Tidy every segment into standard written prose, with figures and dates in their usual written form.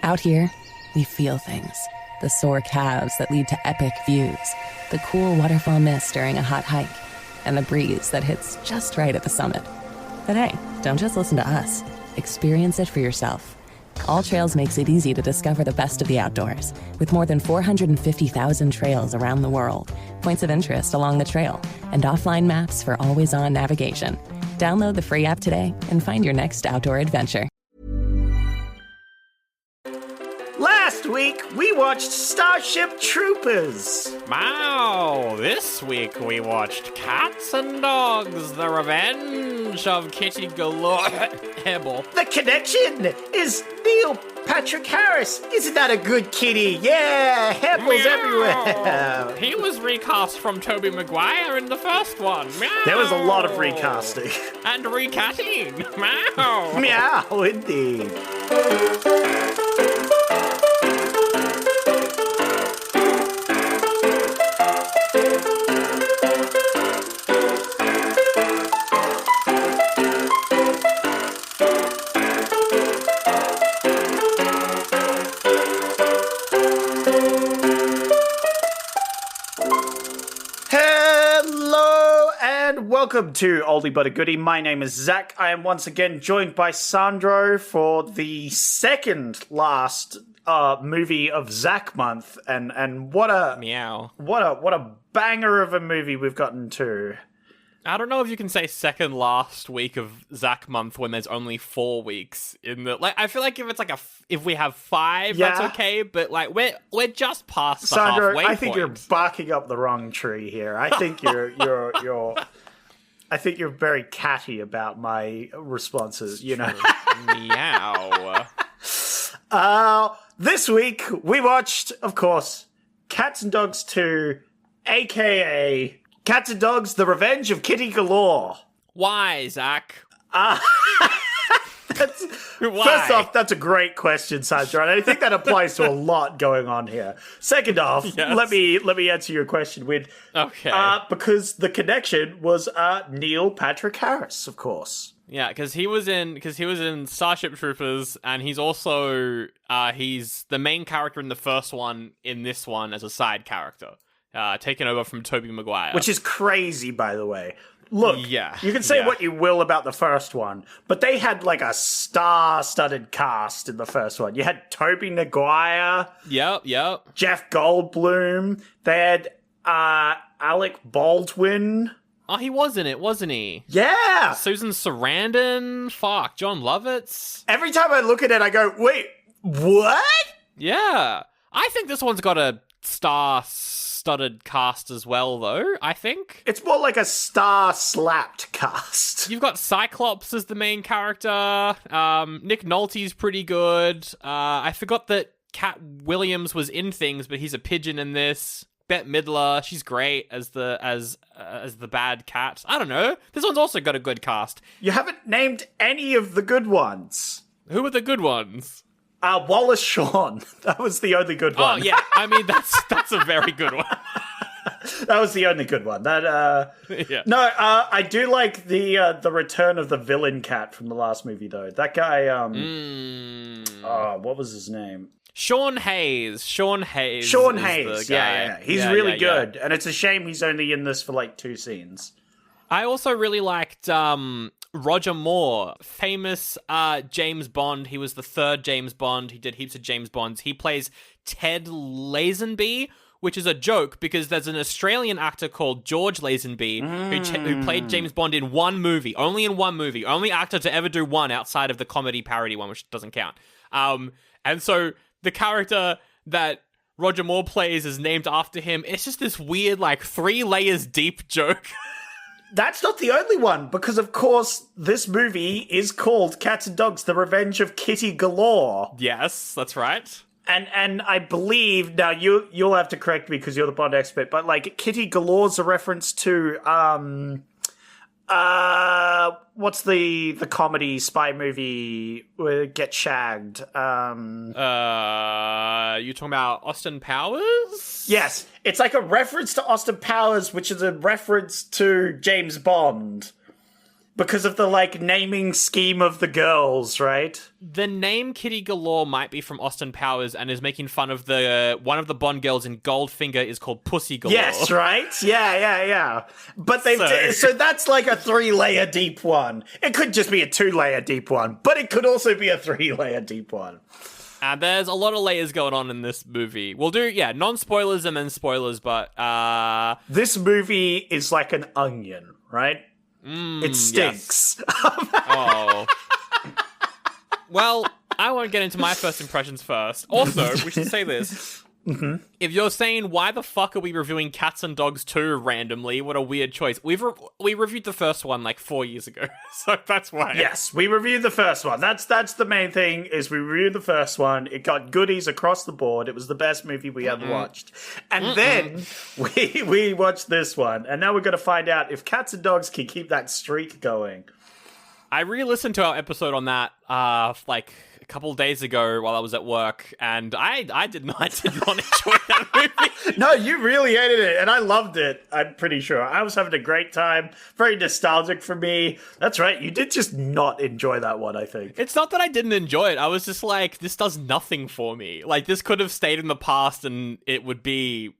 Out here, we feel things. The sore calves that lead to epic views, the cool waterfall mist during a hot hike, and the breeze that hits just right at the summit. But hey, don't just listen to us. Experience it for yourself. All Trails makes it easy to discover the best of the outdoors, with more than 450,000 trails around the world, points of interest along the trail, and offline maps for always-on navigation. Download the free app today and find your next outdoor adventure. Last week, we watched Starship Troopers. Wow, this week we watched Cats and Dogs, The Revenge of Kitty Galore. Hebel. The connection is Neil Patrick Harris. Isn't that a good kitty? Yeah, Hebels everywhere. He was recast from Tobey Maguire in the first one. Meow. There was a lot of recasting. And recatting. Meow. Meow, indeed. Welcome to Oldie but a Goodie. My name is Zach. I am once again joined by Sandro for the second last movie of Zach month, and what a banger of a movie we've gotten to. I don't know if you can say second last week of Zach month when there's only 4 weeks in the I feel like if it's if we have 5, that's okay. But we're just past the Sandro, halfway I think point. you're barking up the wrong tree here. I think you're I think you're very catty about my responses. You know, meow. This week we watched, of course, Cats and Dogs 2, aka Cats and Dogs: The Revenge of Kitty Galore. Why, Zach? Why? First off, that's a great question, Sandra, and I think that applies to a lot going on here. Second off, yes. let me answer your question with because the connection was Neil Patrick Harris, of course. Yeah, because he was in Starship Troopers, and he's also he's the main character in the first one in this one as a side character, taken over from Tobey Maguire, which is crazy, by the way. Look, you can say what you will about the first one, but they had like a star-studded cast in the first one. You had Tobey Maguire. Yep. Jeff Goldblum. They had Alec Baldwin. Oh, he was in it, wasn't he? Yeah. Susan Sarandon. Fuck, John Lovitz. Every time I look at it, I go, wait, what? Yeah. I think this one's got a star-studded cast as well, though, I think. It's more like a star-slapped cast. You've got Cyclops as the main character. Nick Nolte's pretty good. I forgot that Cat Williams was in things, but he's a pigeon in this. Bette Midler, she's great as the bad cat. I don't know. This one's also got a good cast. You haven't named any of the good ones. Who are the good ones? Wallace Shawn. That was the only good one. Oh yeah, I mean that's a very good one. That was the only good one. Yeah. No, I do like the return of the villain cat from the last movie though. That guy. What was his name? Sean Hayes. Sean Hayes. Yeah. He's really good, and it's a shame he's only in this for like 2 scenes. I also really liked Roger Moore, famous James Bond. He was the 3rd James Bond. He did heaps of James Bonds. He plays Ted Lazenby, which is a joke because there's an Australian actor called George Lazenby who played James Bond in one movie, only actor to ever do one outside of the comedy parody one, which doesn't count. And so the character that Roger Moore plays is named after him. It's just this weird, 3 layers deep joke. That's not the only one, because of course this movie is called Cats and Dogs: The Revenge of Kitty Galore. Yes, that's right. And I believe, now you'll have to correct me because you're the Bond expert, but Kitty Galore's a reference to what's the comedy spy movie where they get shagged? You talking about Austin Powers? Yes, it's like a reference to Austin Powers, which is a reference to James Bond. Because of the, like, naming scheme of the girls, right? The name Kitty Galore might be from Austin Powers and is making fun of the one of the Bond girls in Goldfinger is called Pussy Galore. Yes, right? Yeah. But so that's like a 3-layer deep one. It could just be a 2-layer deep one, but it could also be a 3-layer deep one. There's a lot of layers going on in this movie. We'll do, non-spoilers and then spoilers, but... This movie is like an onion, right? It stinks. Yes. Well, I won't get into my first impressions first. Also, we should say this. Mm-hmm. If you're saying, why the fuck are we reviewing Cats and Dogs 2 randomly? What a weird choice. We reviewed the first one like 4 years ago, so that's why. Yes, we reviewed the first one. That's the main thing, is we reviewed the first one. It got goodies across the board. It was the best movie we ever watched. And then we watched this one, and now we're going to find out if Cats and Dogs can keep that streak going. I re-listened to our episode on that, like a couple of days ago while I was at work, and I did not enjoy that movie. No, you really hated it, and I loved it, I'm pretty sure. I was having a great time. Very nostalgic for me. That's right, you did just not enjoy that one, I think. It's not that I didn't enjoy it. I was just like, this does nothing for me. Like, this could have stayed in the past, and it would be,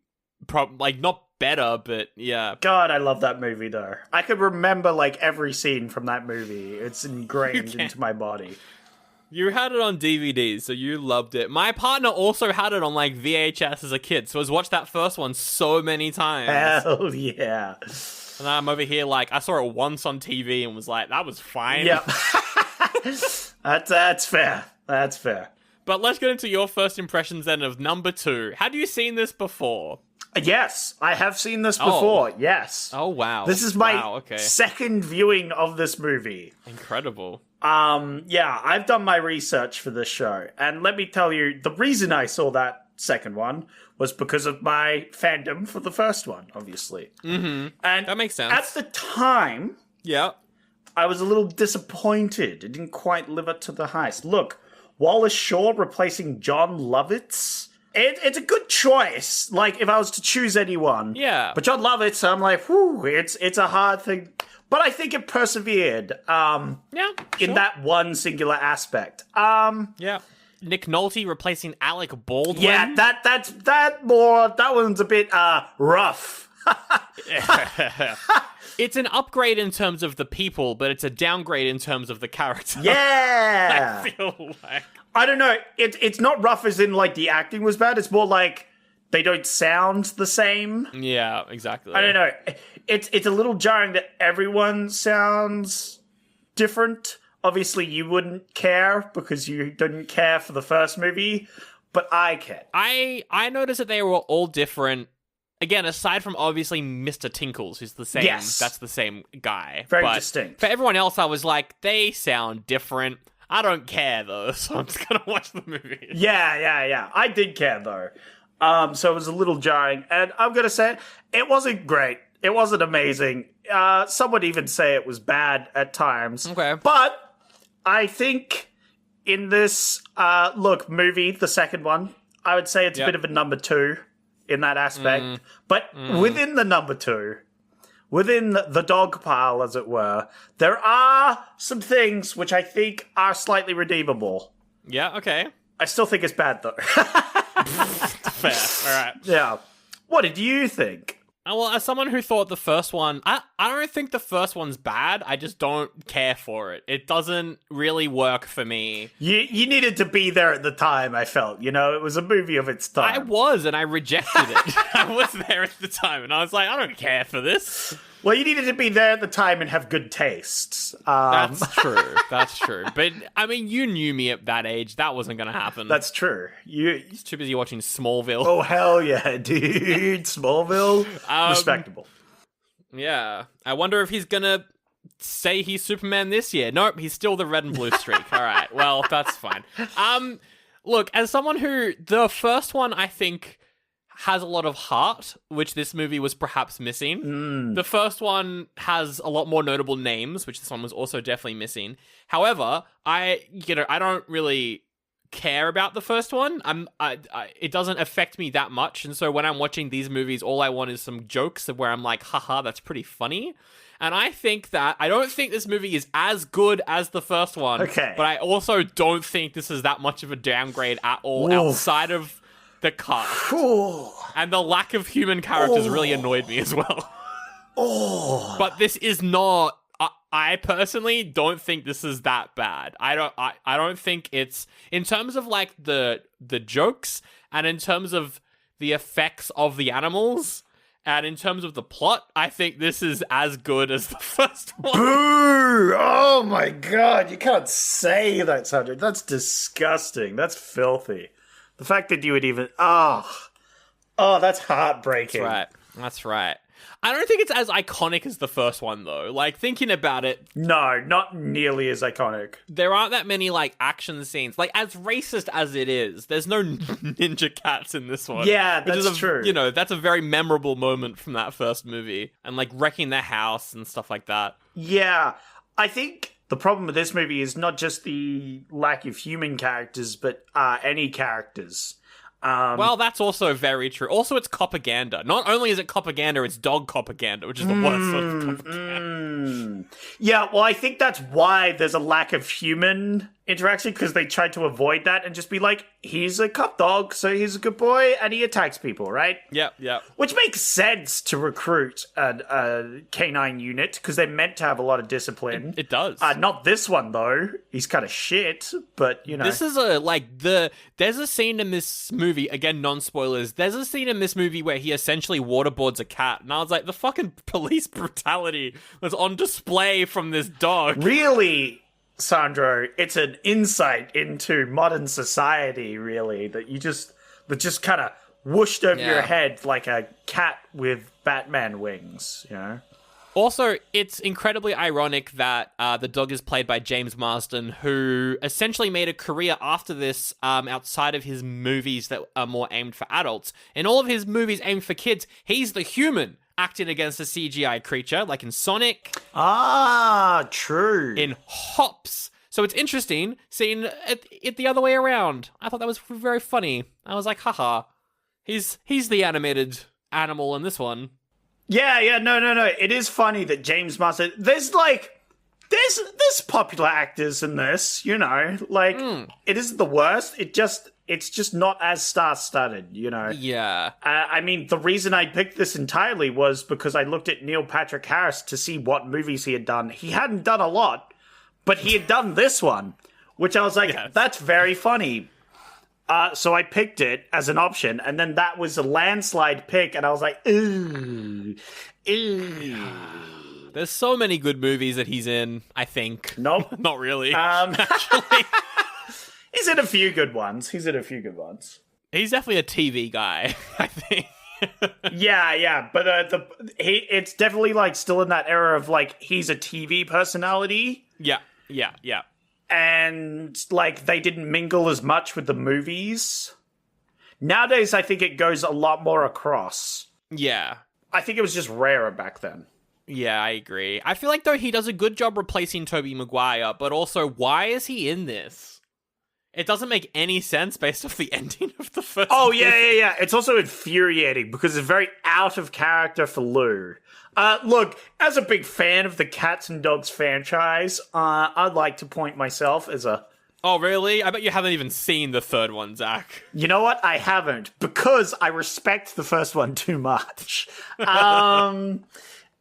not better, but yeah. God, I love that movie, though. I could remember, like, every scene from that movie. It's ingrained into my body. You had it on DVD, so you loved it. My partner also had it on, like, VHS as a kid, so has watched that first one so many times. Hell yeah. And I'm over here, like, I saw it once on TV and was like, that was fine. Yep. That's fair. That's fair. But let's get into your first impressions, then, of number 2. Had you seen this before? Yes, I have seen this before, yes. Oh, wow. This is my second viewing of this movie. Incredible. Yeah, I've done my research for this show. And let me tell you, the reason I saw that second one was because of my fandom for the first one, obviously. Mm-hmm. And that makes sense. At the time, I was a little disappointed. It didn't quite live up to the hype. Look, Wallace Shaw replacing John Lovitz. It's a good choice, like, if I was to choose anyone. Yeah. But John Lovitz, I'm like, whew, it's a hard thing. But I think it persevered. In that one singular aspect. Yeah. Nick Nolte replacing Alec Baldwin. Yeah, that one's a bit, rough. It's an upgrade in terms of the people, but it's a downgrade in terms of the character. Yeah! I feel like... I don't know. It's not rough as in, like, the acting was bad. It's more like they don't sound the same. Yeah, exactly. I don't know. It's a little jarring that everyone sounds different. Obviously, you wouldn't care because you didn't care for the first movie, but I can. I noticed that they were all different. Again, aside from obviously Mr. Tinkles, who's the same. Yes. That's the same guy. Very distinct. For everyone else, I was like, they sound different. I don't care, though, so I'm just gonna watch the movie. Yeah. I did care, though. So it was a little jarring. And I'm gonna say it wasn't great. It wasn't amazing. Some would even say it was bad at times. Okay. But I think in this, movie, the second one, I would say it's a bit of a number 2 in that aspect. But within the number 2... within the dog pile, as it were, there are some things which I think are slightly redeemable. Yeah, okay. I still think it's bad, though. Fair, alright. Yeah. What did you think? Well, as someone who thought the first one... I don't think the first one's bad, I just don't care for it. It doesn't really work for me. You needed to be there at the time, I felt. You know, it was a movie of its time. I was, and I rejected it. I was there at the time, and I was like, I don't care for this. Well, you needed to be there at the time and have good tastes. That's true. That's true. But, I mean, you knew me at that age. That wasn't going to happen. That's true. You're too busy watching Smallville. Oh, hell yeah, dude. Smallville? Respectable. Yeah. I wonder if he's going to say he's Superman this year. Nope, he's still the red and blue streak. All right. Well, that's fine. Look, as someone who... the first one, I think... has a lot of heart, which this movie was perhaps missing. The first one has a lot more notable names, which this one was also definitely missing. However, I don't really care about the first one. It doesn't affect me that much, and so when I'm watching these movies, all I want is some jokes where I'm like, haha, that's pretty funny. And I don't think this movie is as good as the first one. Okay. But I also don't think this is that much of a downgrade at all outside of the cast. And the lack of human characters really annoyed me as well. But this is not... I personally don't think this is that bad. I don't think it's... In terms of, like, the jokes, and in terms of the effects of the animals... And in terms of the plot, I think this is as good as the first one. Boo! Oh my god, you can't say that, Sandra. That's disgusting. That's filthy. The fact that you would even... Oh, that's heartbreaking. That's right. I don't think it's as iconic as the first one, though. Like, thinking about it... No, not nearly as iconic. There aren't that many, like, action scenes. Like, as racist as it is, there's no ninja cats in this one. Yeah, that's true. You know, that's a very memorable moment from that first movie. And, like, wrecking their house and stuff like that. Yeah, I think the problem with this movie is not just the lack of human characters, but any characters. Well, that's also very true. Also, it's propaganda. Not only is it propaganda, it's dog propaganda, which is the worst sort of propaganda. Yeah, well, I think that's why there's a lack of human interaction, because they tried to avoid that and just be like, he's a cop dog, so he's a good boy, and he attacks people, right? Yep. Which makes sense to recruit a canine unit, because they're meant to have a lot of discipline. It does. Not this one, though. He's kind of shit, but, you know. This is there's a scene in this movie, again, non-spoilers, there's a scene in this movie where he essentially waterboards a cat, and I was like, the fucking police brutality was on display from this dog. Really, Sandro, it's an insight into modern society, really, that just kind of whooshed over your head like a cat with Batman wings, you know? Also, it's incredibly ironic that the dog is played by James Marsden, who essentially made a career after this outside of his movies that are more aimed for adults. In all of his movies aimed for kids, he's the human acting against a CGI creature, like in Sonic. Ah, true. In Hops. So it's interesting seeing it the other way around. I thought that was very funny. I was like, haha. He's the animated animal in this one. Yeah, no. It is funny that James Marsden... There's popular actors in this, you know. Like, It isn't the worst. It's just not as star-studded, you know? Yeah. I mean, the reason I picked this entirely was because I looked at Neil Patrick Harris to see what movies he had done. He hadn't done a lot, but he had done this one, which I was like, That's very funny. So I picked it as an option, and then that was a landslide pick, and I was like, ooh. There's so many good movies that he's in, I think. Nope. Not really. Actually... He's in a few good ones. He's definitely a TV guy, I think. Yeah, but it's definitely like still in that era of like he's a TV personality. Yeah. And like they didn't mingle as much with the movies. Nowadays, I think it goes a lot more across. Yeah. I think it was just rarer back then. Yeah, I agree. I feel like though he does a good job replacing Tobey Maguire, but also why is he in this? It doesn't make any sense based off the ending of the first movie. Yeah. It's also infuriating because it's very out of character for Lou. Look, as a big fan of the Cats and Dogs franchise, I'd like to point myself as a... Oh, really? I bet you haven't even seen the third one, Zach. You know what? I haven't, because I respect the first one too much. And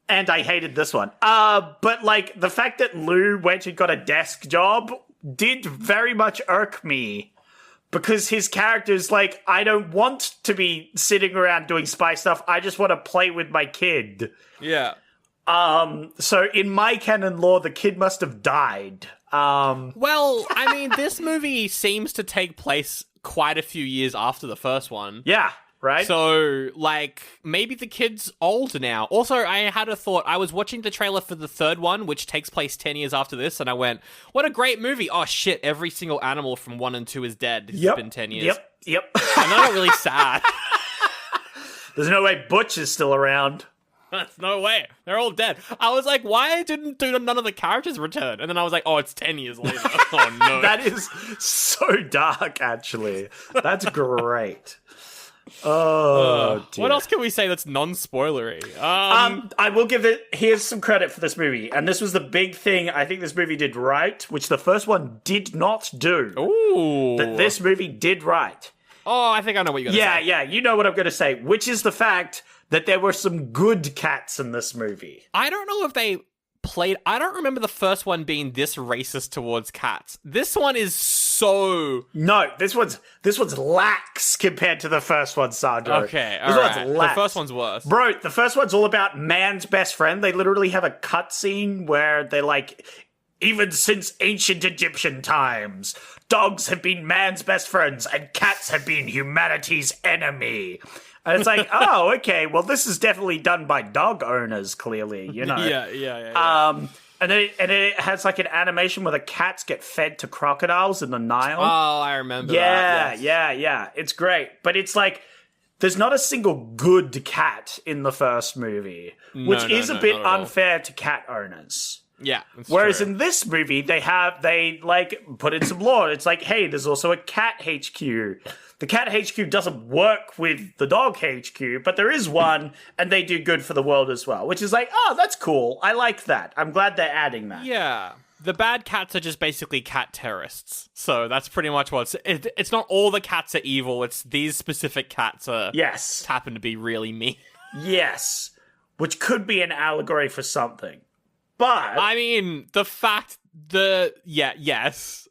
I hated this one. But, like, the fact that Lou went and got a desk job did very much irk me, because his character's like, I don't want to be sitting around doing spy stuff. I just want to play with my kid. Yeah. So in my canon lore, the kid must have died. Well, I mean, this movie seems to take place quite a few years after the first one. Yeah. Right? So, like, maybe the kid's old now. Also, I had a thought. I was watching the trailer for the third one, which takes place 10 years after this, and I went, what a great movie. Oh, shit, every single animal from 1 and 2 is dead. It's been 10 years. Yep. And I got really sad. There's no way Butch is still around. That's no way. They're all dead. I was like, why didn't none of the characters return? And then I was like, oh, it's 10 years later. Oh, no. That is so dark, actually. That's great. Oh, dear. What else can we say that's non-spoilery? I will give it... Here's some credit for this movie. And this was the big thing I think this movie did right, which the first one did not do. Ooh. That this movie did right. Oh, I think I know what you're going to say. Yeah, you know what I'm going to say, which is the fact that there were some good cats in this movie. I don't know if they played... I don't remember the first one being this racist towards cats. This one is so... No, this one's lax compared to the first one, Sandro. Okay, this alright. one's lax. The first one's worse. Bro, the first one's all about man's best friend. They literally have a cutscene where they're like... Even since ancient Egyptian times, dogs have been man's best friends and cats have been humanity's enemy. And it's like, oh, okay, well, this is definitely done by dog owners, clearly, you know. Yeah. And it has like an animation where the cats get fed to crocodiles in the Nile. Oh, I remember that. Yeah. It's great. But it's like, there's not a single good cat in the first movie, which is a bit unfair to cat owners. Yeah. Whereas in this movie, they like put in some lore. It's like, hey, there's also a cat HQ. The cat HQ doesn't work with the dog HQ, but there is one, and they do good for the world as well, which is like, oh, that's cool. I like that. I'm glad they're adding that. Yeah. The bad cats are just basically cat terrorists. So that's pretty much it's not all the cats are evil. It's these specific cats happen to be really mean. Yes. Which could be an allegory for something. But I mean, yes.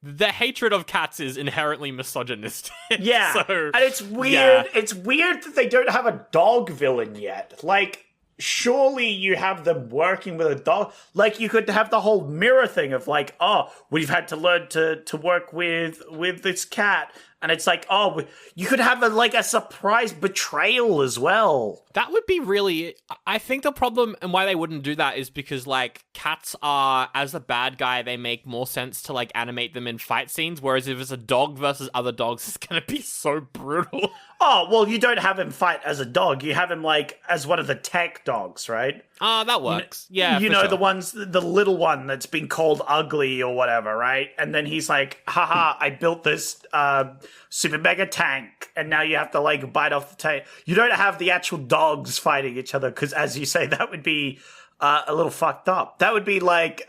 The hatred of cats is inherently misogynistic. Yeah. So, and it's weird. Yeah. It's weird that they don't have a dog villain yet. Like, surely you have them working with a dog. Like, you could have the whole mirror thing of like, oh, we've had to learn to work with this cat. And it's like, oh, you could have a surprise betrayal as well. That would be really... I think the problem and why they wouldn't do that is because, like, cats are, as a bad guy, they make more sense to, like, animate them in fight scenes, whereas if it's a dog versus other dogs, it's gonna be so brutal. Oh, well, you don't have him fight as a dog. You have him, like, as one of the tech dogs, right? That works. You know, sure. The little one that's been called ugly or whatever, right? And then he's like, haha, I built this super mega tank, and now you have to, like, bite off the tank. You don't have the actual dogs fighting each other, because, as you say, that would be a little fucked up. That would be like,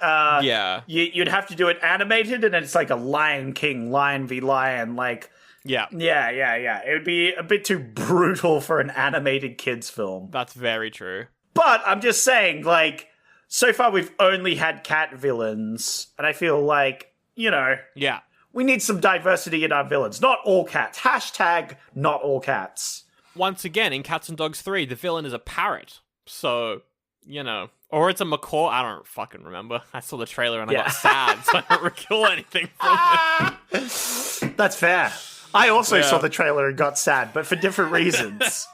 you'd have to do it animated, and it's like a Lion King, lion v lion, like... Yeah. It would be a bit too brutal for an animated kids film. That's very true. But I'm just saying, like, so far we've only had cat villains, and I feel like, you know... Yeah. We need some diversity in our villains. Not all cats. Hashtag not all cats. Once again, in Cats and Dogs 3, the villain is a parrot. So, you know... Or it's a macaw. I don't fucking remember. I saw the trailer and I got sad, so I don't recall anything from it. That's fair. I also saw the trailer and got sad, but for different reasons.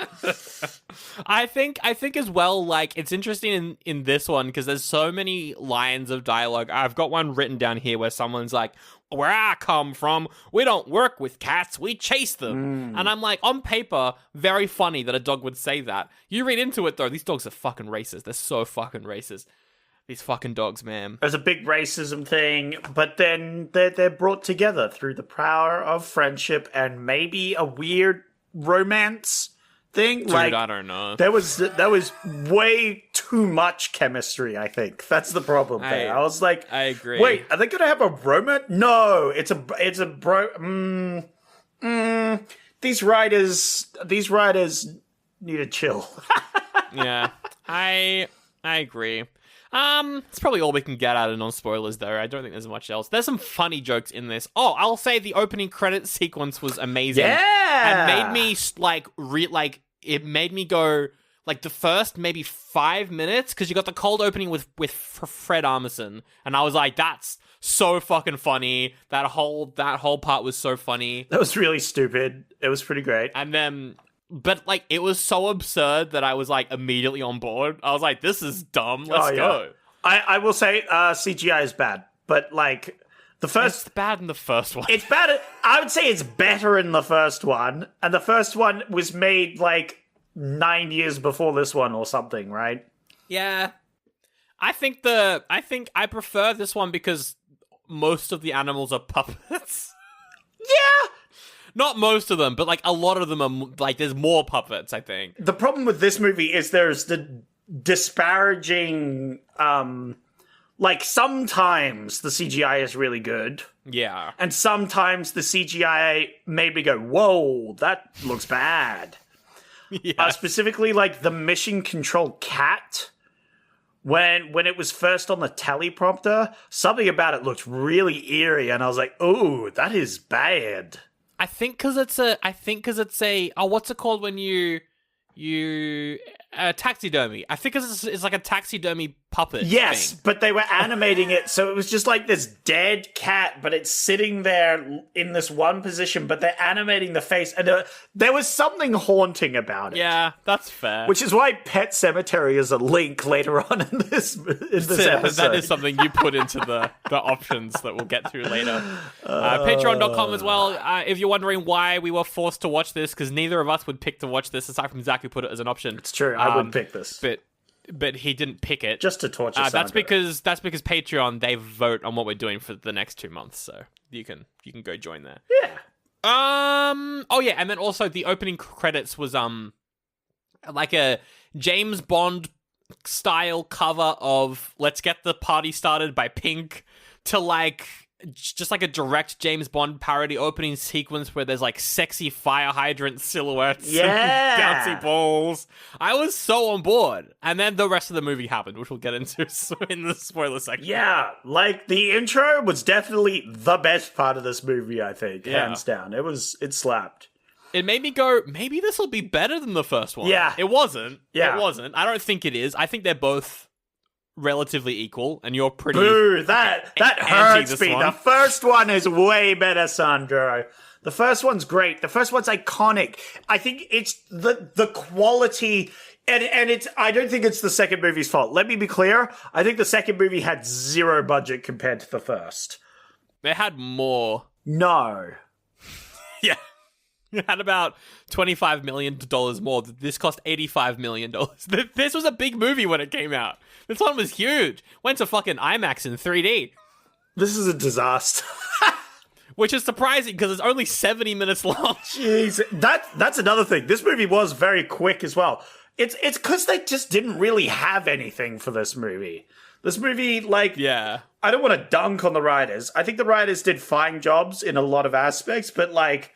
I think as well, like, it's interesting in this one because there's so many lines of dialogue. I've got one written down here where someone's like, where I come from, we don't work with cats, we chase them. And I'm like, on paper, very funny that a dog would say that. You read into it, though, these dogs are fucking racist. They're so fucking racist. These fucking dogs, man. There's a big racism thing, but then they're brought together through the power of friendship and maybe a weird romance thing. Dude, I don't know. There was way too much chemistry, I think. That's the problem there. I was like, I agree. Wait, are they going to have a romance? No, it's a These writers need to chill. Yeah, I agree. It's probably all we can get out of non-spoilers, though. I don't think there's much else. There's some funny jokes in this. Oh, I'll say the opening credit sequence was amazing. Yeah! And made me, it made me go, like, the first maybe 5 minutes, because you got the cold opening with Fred Armisen, and I was like, that's so fucking funny. That whole part was so funny. That was really stupid. It was pretty great. And then... But, like, it was so absurd that I was, like, immediately on board. I was like, this is dumb. Let's go. I will say CGI is bad. But, like, the first... It's bad in the first one. It's bad. I would say it's better in the first one. And the first one was made, like, 9 years before this one or something, right? Yeah. I think I prefer this one because most of the animals are puppets. Yeah! Not most of them, but like a lot of them are like there's more puppets, I think. The problem with this movie is there's the disparaging, like sometimes the CGI is really good. Yeah. And sometimes the CGI made me go, whoa, that looks bad. Yeah. Specifically, like the mission control cat. When it was first on the teleprompter, something about it looked really eerie, and I was like, "Oh, that is bad." I think because it's a what's it called when you taxidermy. I think it's like a taxidermy puppet. Yes, thing. but they were animating it, so it was just like this dead cat, but it's sitting there in this one position, but they're animating the face, and there was something haunting about it. Yeah, that's fair. Which is why Pet Cemetery is a link later on in this episode. That is something you put into the options that we'll get to later. Patreon.com as well. If you're wondering why we were forced to watch this, because neither of us would pick to watch this, aside from Zach who put it as an option. It's true, I would pick this. But he didn't pick it. Just to torture Sandra. That's because Patreon, they vote on what we're doing for the next 2 months, so you can go join there. Yeah. Oh yeah, and then also the opening credits was like a James Bond style cover of Let's Get the Party Started by Pink to like just like a direct James Bond parody opening sequence where there's like sexy fire hydrant silhouettes and bouncy balls. I was so on board. And then the rest of the movie happened, which we'll get into in the spoiler section. Yeah, like the intro was definitely the best part of this movie, I think, hands down. It slapped. It made me go, maybe this will be better than the first one. Yeah. It wasn't. Yeah. It wasn't. I don't think it is. I think they're both relatively equal, and you're pretty... Boo, that hurts me. One. The first one is way better, Sandro. The first one's great. The first one's iconic. I think it's the quality, and it's. I don't think it's the second movie's fault. Let me be clear. I think the second movie had zero budget compared to the first. They had more. No. Yeah. It had about $25 million more. This cost $85 million. This was a big movie when it came out. This one was huge. Went to fucking IMAX in 3D. This is a disaster. Which is surprising because it's only 70 minutes long. Jeez, that's another thing. This movie was very quick as well. It's because they just didn't really have anything for this movie. This movie, like... Yeah. I don't want to dunk on the writers. I think the writers did fine jobs in a lot of aspects, but, like...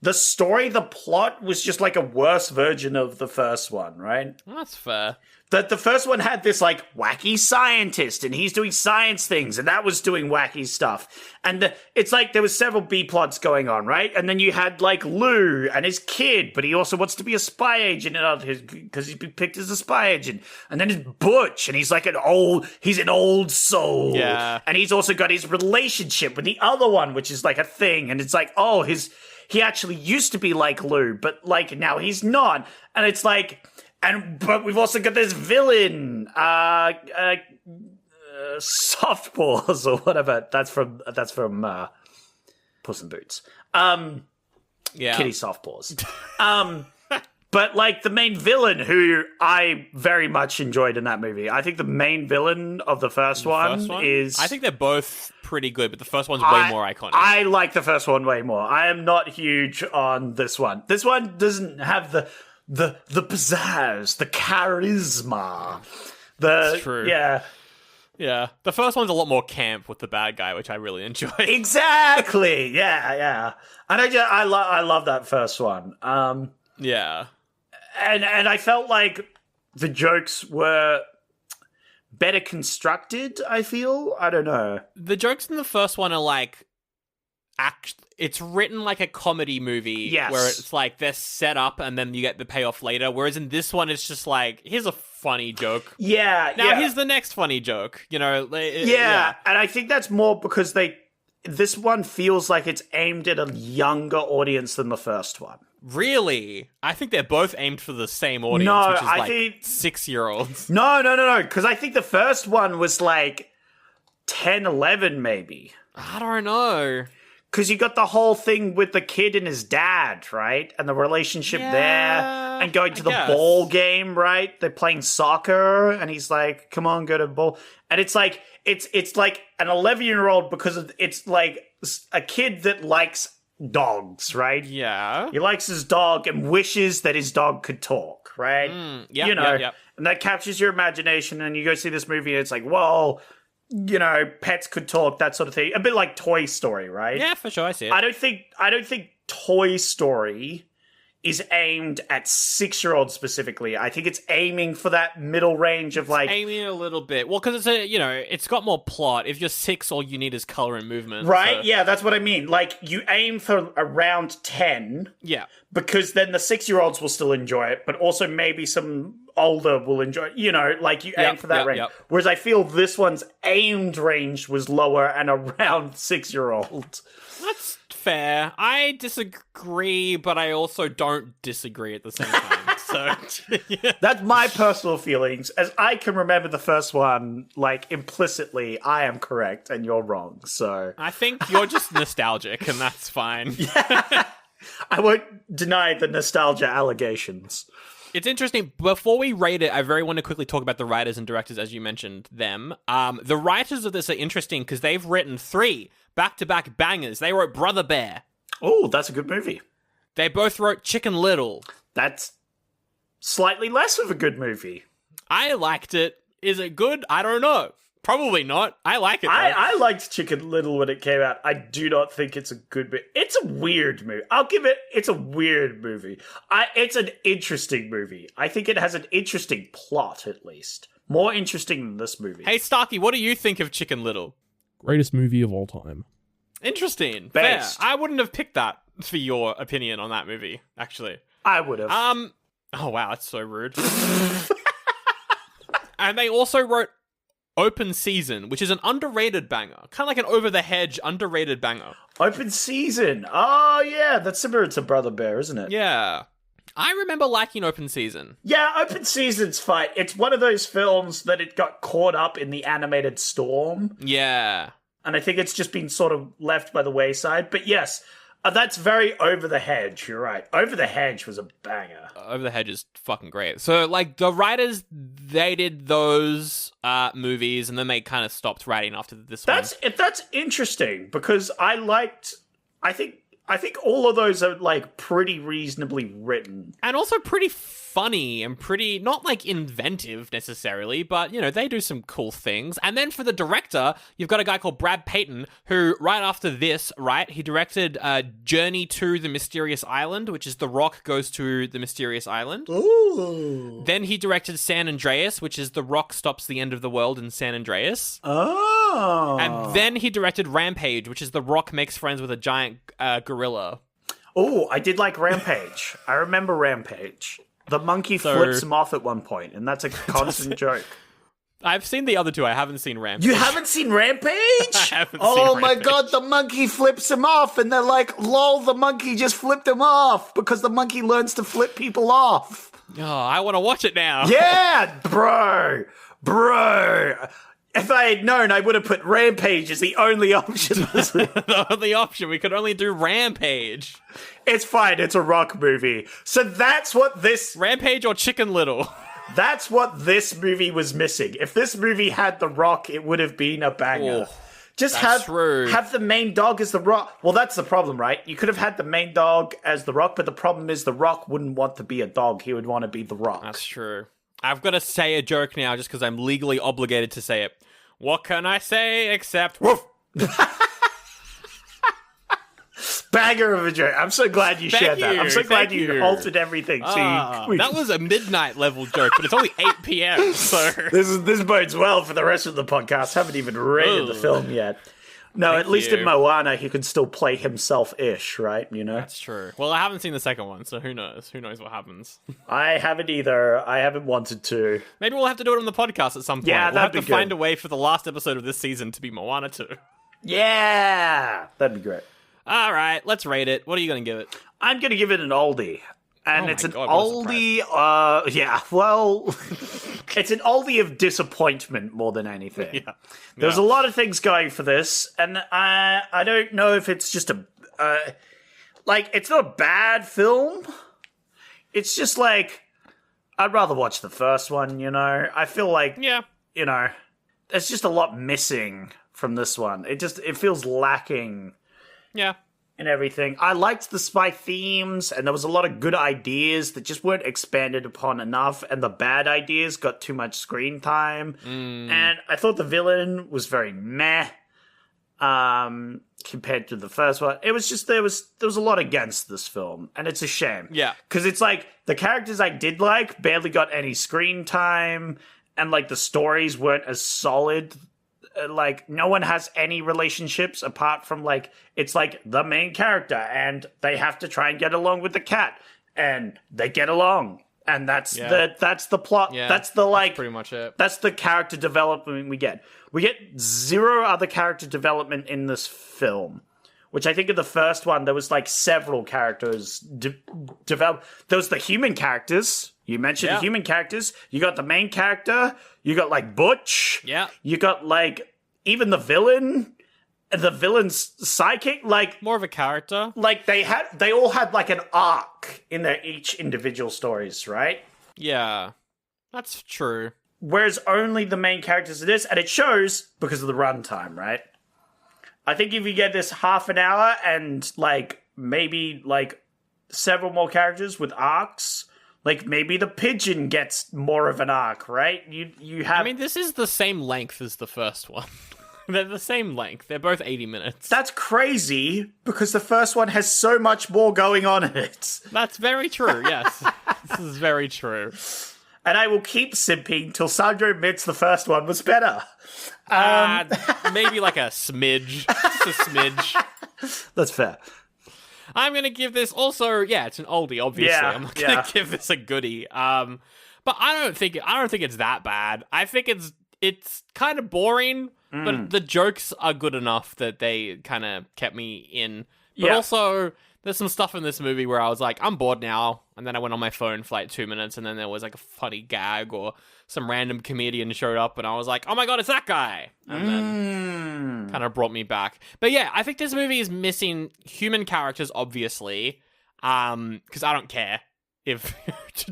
The story, the plot was just like a worse version of the first one, right? That's fair. The first one had this like wacky scientist and he's doing science things and that was doing wacky stuff. And it's like there was several B plots going on, right? And then you had like Lou and his kid, but he also wants to be a spy agent because he's been picked as a spy agent. And then there's Butch and he's like an old soul. Yeah. And he's also got his relationship with the other one, which is like a thing. And it's like, oh, he actually used to be like Lou, but like now he's not. And it's like, but we've also got this villain, Softballs or whatever. That's from Puss in Boots. Yeah. Kitty Softballs. But like the main villain who I very much enjoyed in that movie. I think the main villain of the first one is... I think they're both pretty good, but the first one's way more iconic. I like the first one way more. I am not huge on this one. This one doesn't have the pizzazz, the charisma. That's true. Yeah. Yeah. The first one's a lot more camp with the bad guy, which I really enjoy. Exactly. Yeah. And I love that first one. Yeah. And I felt like the jokes were better constructed, I feel. I don't know. The jokes in the first one are like... It's written like a comedy movie. Yes. Where it's like they're set up and then you get the payoff later. Whereas in this one, it's just like, here's a funny joke. Yeah. Now here's the next funny joke. You know? Yeah. And I think that's more because this one feels like it's aimed at a younger audience than the first one. Really? I think they're both aimed for the same audience, No, which is I think 6-year-olds. No. Because I think the first one was like 10, 11 maybe. I don't know. Because you got the whole thing with the kid and his dad, right? And the relationship there. And going to the ball game, right? They're playing soccer. And he's like, come on, go to the ball. And it's like, it's like an 11-year-old because it's like a kid that likes dogs, right? Yeah. He likes his dog and wishes that his dog could talk, right? And that captures your imagination. And you go see this movie and it's like, whoa, pets could talk, that sort of thing. A bit like Toy Story, right? Yeah, for sure, I see it. I don't think Toy Story is aimed at 6-year-olds specifically. I think it's aiming for that middle range of like... aiming a little bit. Well, because it's got more plot. If you're 6, all you need is color and movement. Right? So. Yeah, that's what I mean. Like, you aim for around 10. Yeah. Because then the 6-year-olds will still enjoy it, but also maybe some older will enjoy it. Like you aim for that range. Yep. Whereas I feel this one's aimed range was lower and around 6-year-olds. That's fair. I disagree, but I also don't disagree at the same time. So yeah. That's my personal feelings. As I can remember the first one, like implicitly, I am correct and you're wrong. So I think you're just nostalgic, and that's fine. Yeah. I won't deny the nostalgia allegations. It's interesting. Before we rate it, I very want to quickly talk about the writers and directors, as you mentioned them. The writers of this are interesting because they've written 3 back-to-back bangers. They wrote Brother Bear. Oh, that's a good movie. They both wrote Chicken Little. That's slightly less of a good movie. I liked it. Is it good? I don't know. Probably not. I like it, though. I liked Chicken Little when it came out. I do not think it's a good movie. It's a weird movie. I'll give it... It's a weird movie. It's an interesting movie. I think it has an interesting plot, at least. More interesting than this movie. Hey, Starkey, what do you think of Chicken Little? Greatest movie of all time. Interesting. Best. Fair. I wouldn't have picked that for your opinion on that movie, actually. I would have. Oh, wow, that's so rude. And they also wrote Open Season, which is an underrated banger. Kind of like an over-the-hedge, underrated banger. Open Season. Oh, yeah. That's similar to Brother Bear, isn't it? Yeah. I remember liking Open Season. Yeah, Open Season's fine. It's one of those films that it got caught up in the animated storm. Yeah. And I think it's just been sort of left by the wayside. But yes, that's very Over the Hedge. You're right. Over the Hedge was a banger. Over the Hedge is fucking great. So, like, the writers, they did those movies, and then they kind of stopped writing after this one. That's interesting, because I think all of those are, like, pretty reasonably written. And also pretty funny and pretty, not, like, inventive necessarily, but, they do some cool things. And then for the director, you've got a guy called Brad Peyton, who, right after this, right, he directed Journey to the Mysterious Island, which is The Rock Goes to the Mysterious Island. Ooh. Then he directed San Andreas, which is The Rock Stops the End of the World in San Andreas. Oh. And then he directed Rampage, which is The Rock makes friends with a giant gorilla. Oh, I did like Rampage. I remember Rampage. The monkey flips him off at one point, and that's a constant joke. I've seen the other two. I haven't seen Rampage. You haven't seen Rampage? I haven't seen Oh my Rampage. god, the monkey flips him off, and they're like, lol, the monkey just flipped him off, because the monkey learns to flip people off. Oh, I want to watch it now. Yeah, bro. If I had known, I would have put Rampage as the only option. The only option. We could only do Rampage. It's fine. It's a Rock movie. So that's what this... Rampage or Chicken Little. That's what this movie was missing. If this movie had The Rock, it would have been a banger. Oh, Just that's have the main dog as The Rock. Well, that's the problem, right? You could have had the main dog as The Rock, but the problem is The Rock wouldn't want to be a dog. He would want to be The Rock. That's true. I've got to say a joke now just because I'm legally obligated to say it. What can I say except... Woof. Banger of a joke. I'm so glad you shared that. I'm so glad you altered everything. That was a midnight level joke, but it's only 8 p.m. So this bodes well for the rest of the podcast. Haven't even rated the film yet. No, at least in Moana, he could still play himself-ish, right? That's true. Well, I haven't seen the second one, so who knows? Who knows what happens? I haven't either. I haven't wanted to. Maybe we'll have to do it on the podcast at some point. Yeah, we'll have to good. Find a way for the last episode of this season to be Moana 2. Yeah! That'd be great. All right, let's rate it. What are you going to give it? I'm going to give it an oldie. And it's an God, oldie, yeah, well, It's an oldie of disappointment more than anything. Yeah. There's a lot of things going for this, and I don't know if it's just it's not a bad film. It's just like, I'd rather watch the first one, you know? I feel like, you know, there's just a lot missing from this one. It feels lacking. Yeah. And everything. I liked the spy themes, and there was a lot of good ideas that just weren't expanded upon enough, and the bad ideas got too much screen time. And I thought the villain was very meh compared to the first one. It was just there was a lot against this film, and it's a shame. Yeah. Because it's like the characters I did like barely got any screen time, and like the stories weren't as solid. Like, no one has any relationships apart from, like, it's like the main character, and they have to try and get along with the cat, and they get along, and that's the plot. Yeah, that's pretty much it. That's the character development we get. We get zero other character development in this film, which I think in the first one there was like several characters developed. There was the human characters. You mentioned the human characters. You got the main character. You got like Butch. Yeah. You got like even the villain. The villain's psychic. Like more of a character. Like they all had like an arc in their each individual stories, right? Yeah. That's true. Whereas only the main characters of this, and it shows because of the runtime, right? I think if you get this half an hour and like maybe like several more characters with arcs, like maybe the pigeon gets more of an arc, right? You have. I mean, this is the same length as the first one. They're the same length. They're both 80 minutes. That's crazy because the first one has so much more going on in it. That's very true. Yes, this is very true. And I will keep simping till Sandro admits the first one was better. Maybe like a smidge. Just a smidge. That's fair. I'm going to give this also, it's an oldie, obviously. Yeah, I'm not going to give this a goodie. But I don't think it's that bad. I think it's kind of boring, but the jokes are good enough that they kind of kept me in. But also, there's some stuff in this movie where I was like, I'm bored now. And then I went on my phone for like 2 minutes, and then there was like a funny gag or some random comedian showed up, and I was like, oh my god, it's that guy. And then kind of brought me back. But yeah, I think this movie is missing human characters, obviously, because I don't care. If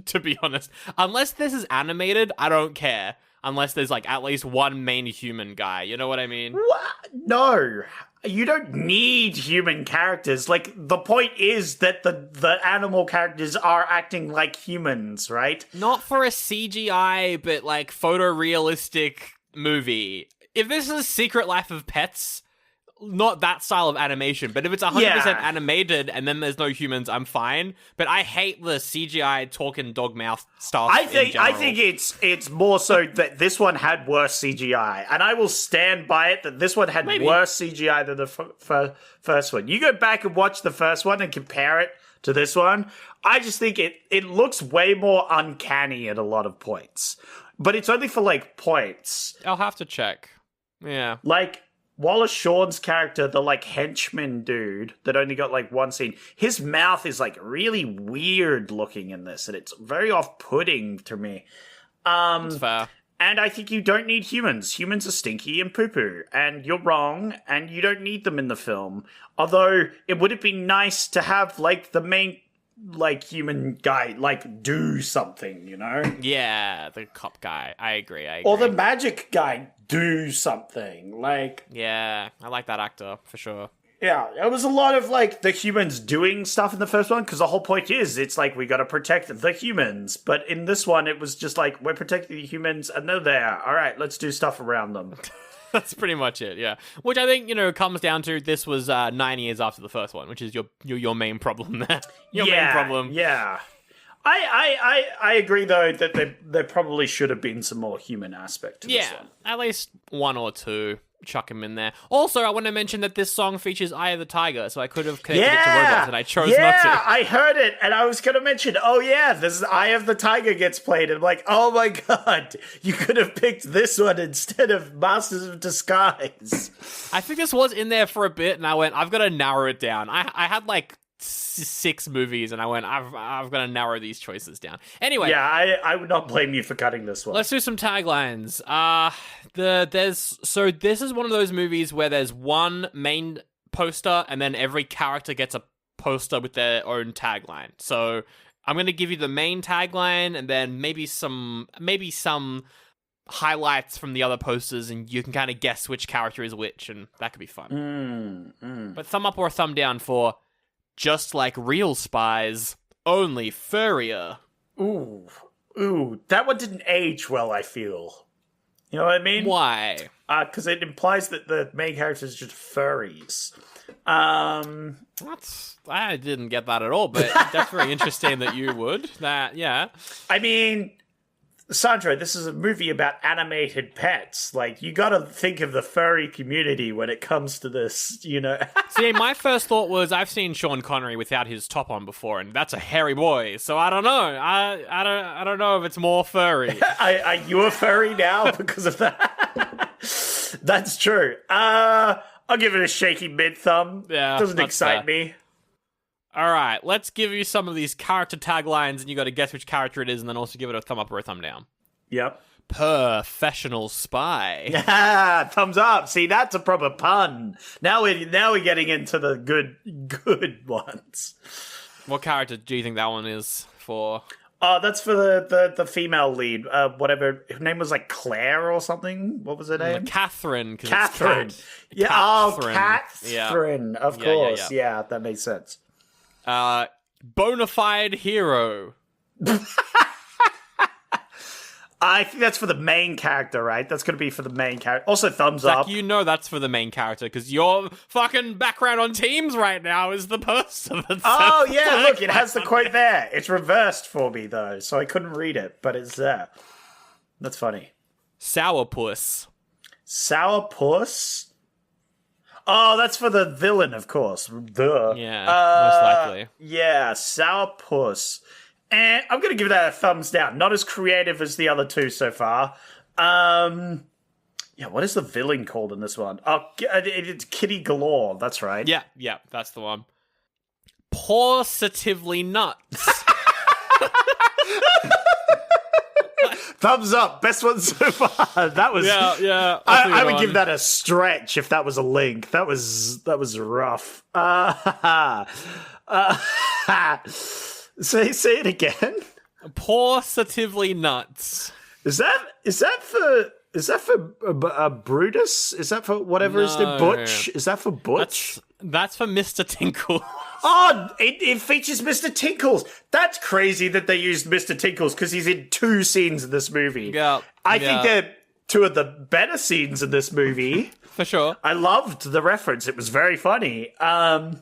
to be honest, unless this is animated, I don't care. Unless there's like at least one main human guy, you know what I mean? What? No, you don't need human characters. Like the point is that the animal characters are acting like humans, right? Not for a CGI, but like photorealistic movie. If this is Secret Life of Pets, not that style of animation, but if it's 100% animated and then there's no humans, I'm fine. But I hate the CGI talking dog mouth stuff. I think it's more so that this one had worse CGI, and I will stand by it that this one had worse CGI than the first one. You go back and watch the first one and compare it to this one. I just think it looks way more uncanny at a lot of points, but it's only for like points. I'll have to check. Yeah, like. Wallace Shawn's character, the like henchman dude that only got like one scene, his mouth is like really weird looking in this, and it's very off-putting to me. That's fair. And I think you don't need humans. Humans are stinky and poo-poo, and you're wrong, and you don't need them in the film. Although it would have been nice to have like the main like human guy like do something, you know? Yeah, the cop guy. I agree. Or the magic guy do something. Like, yeah, I like that actor for sure. Yeah, there was a lot of like the humans doing stuff in the first one because the whole point is it's like we got to protect the humans. But in this one, it was just like we're protecting the humans and they're there. All right, let's do stuff around them. That's pretty much it, yeah. Which I think, comes down to this was 9 years after the first one, which is your main problem there. Main problem. Yeah. I agree, though, that there probably should have been some more human aspect to this one. At least one or two. Chuck him in there. Also, I want to mention that this song features Eye of the Tiger, so I could have connected it to robots, and I chose not to. Yeah, I heard it, and I was going to mention, this Eye of the Tiger gets played, and I'm like, oh my god, you could have picked this one instead of Masters of Disguise. I think this was in there for a bit, and I went, I've got to narrow it down. I had like six movies, and I went, I've got to narrow these choices down. Anyway, Yeah, I would not blame you for cutting this one. let's do some taglines. This is one of those movies where there's one main poster, and then every character gets a poster with their own tagline. So I'm going to give you the main tagline, and then maybe some highlights from the other posters, and you can kind of guess which character is which, and that could be fun. But thumb up or a thumb down for just like real spies, only furrier. Ooh, that one didn't age well, I feel. You know what I mean? Why? Because it implies that the main characters are just furries. I didn't get that at all, but that's very interesting that you would. Yeah. I mean, Sandro, this is a movie about animated pets. Like, you gotta think of the furry community when it comes to this, you know? See, my first thought was I've seen Sean Connery without his top on before, and that's a hairy boy. So I don't know. I don't know if it's more furry. Are you a furry now because of that? That's true. I'll give it a shaky mid thumb. Yeah, doesn't that's excite fair. me. All right, let's give you some of these character taglines, and you got to guess which character it is, and then also give it a thumb up or a thumb down. Yep. Professional spy. Thumbs up. See, that's a proper pun. Now we're getting into the good ones. What character do you think that one is for? Oh, that's for the female lead. Whatever her name was, like Claire or something. What was her name? Catherine. Catherine. It's Cat. Yeah. Catherine. Oh, Catherine. Yeah. Of course. Yeah, that makes sense. Bona fide hero. I think that's for the main character, right? That's going to be for the main character. Also, thumbs up. You know that's for the main character, because your fucking background on Teams right now is the poster. Oh, yeah, look, it has the quote there. It's reversed for me, though, so I couldn't read it, but it's there. That's funny. Sourpuss. Sourpuss? Oh, that's for the villain, of course. Duh. Yeah, most likely. Yeah, Sourpuss. And I'm going to give that a thumbs down. Not as creative as the other two so far. Yeah, what is the villain called in this one? Oh, it's Kitty Galore. That's right. Yeah, that's the one. Positively nuts. Thumbs up. Best one so far. That was... Yeah. I would give that a stretch if that was a link. That was rough. Say it again. Positively nuts. Is that for Brutus? Is that for whatever his name? Butch? Is that for Butch? That's for Mr. Tinkle. Oh, it features Mr. Tinkles. That's crazy that they used Mr. Tinkles because he's in 2 scenes in this movie. Yeah. I think they're 2 of the better scenes in this movie. For sure. I loved the reference. It was very funny. And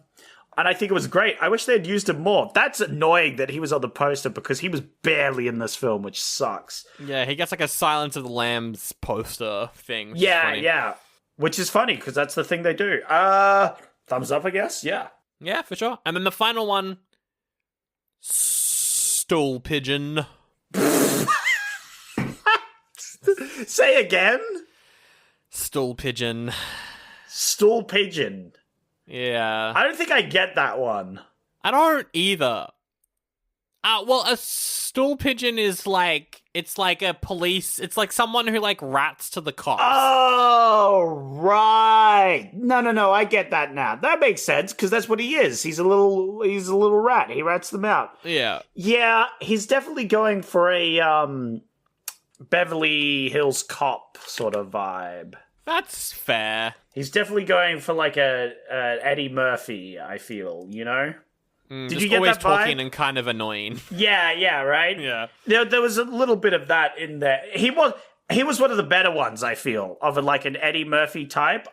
I think it was great. I wish they'd used him more. That's annoying that he was on the poster because he was barely in this film, which sucks. Yeah, he gets like a Silence of the Lambs poster thing. Yeah. Which is funny because that's the thing they do. Thumbs up, I guess. Yeah. Yeah, for sure. And then the final one, stool pigeon. Say again. Stool pigeon. Stool pigeon. Yeah. I don't think I get that one. I don't either. Well, a stool pigeon is like, it's like a police, it's like someone who like rats to the cops. Oh, right. No, I get that now. That makes sense, because that's what he is. He's a little rat. He rats them out. Yeah. Yeah, he's definitely going for a Beverly Hills Cop sort of vibe. That's fair. He's definitely going for like a Eddie Murphy, I feel, you know? Did you get always that vibe? talking and kind of annoying. Yeah, right? Yeah. There was a little bit of that in there. He was one of the better ones, I feel, of like an Eddie Murphy type.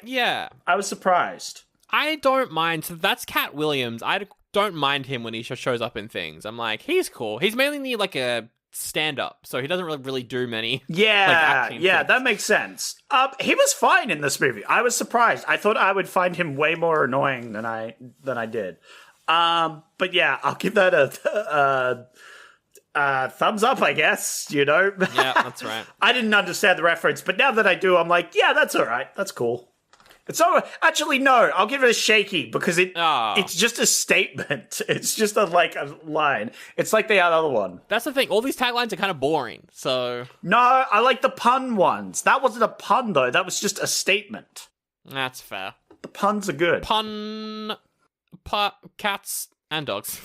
Yeah. I was surprised. I don't mind. So that's Cat Williams. I don't mind him when he shows up in things. I'm like, he's cool. He's mainly like a stand-up, so he doesn't really do many. Yeah, things. That makes sense. He was fine in this movie. I was surprised. I thought I would find him way more annoying than I did. But yeah, I'll give that a thumbs up, I guess, you know? Yeah, that's right. I didn't understand the reference, but now that I do, I'm like, yeah, that's all right. That's cool. So, actually, no, I'll give it a shaky because Ah. it's just a statement. It's just a line. It's like the other one. That's the thing. All these taglines are kind of boring. So No, I like the pun ones. That wasn't a pun, though. That was just a statement. that's fair. The puns are good. Cats and dogs.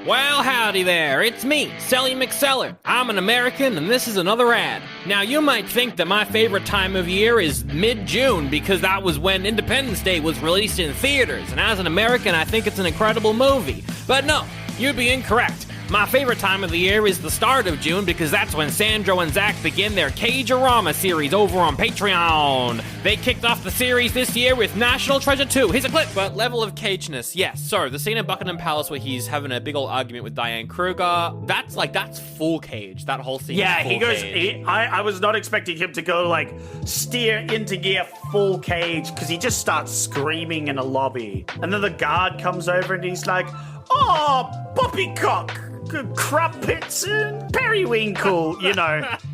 Well, howdy there, it's me, Sally McSeller. I'm an American, and this is another ad. Now, you might think that my favorite time of year is mid-June, because that was when Independence Day was released in theaters, and as an American, I think it's an incredible movie. But no, you'd be incorrect. My favorite time of the year is the start of June, because that's when Sandro and Zach begin their Cage-orama series over on Patreon. They kicked off the series this year with National Treasure 2. Here's a clip. But level of cageness, yes. So, the scene in Buckingham Palace where he's having a big old argument with Diane Kruger, that's full cage. That whole scene Yeah, is full he goes. cage. I was not expecting him to go steer into gear full cage because he just starts screaming in a lobby, and then the guard comes over and he's like, "Oh, poppycock, crumpets and periwinkle," it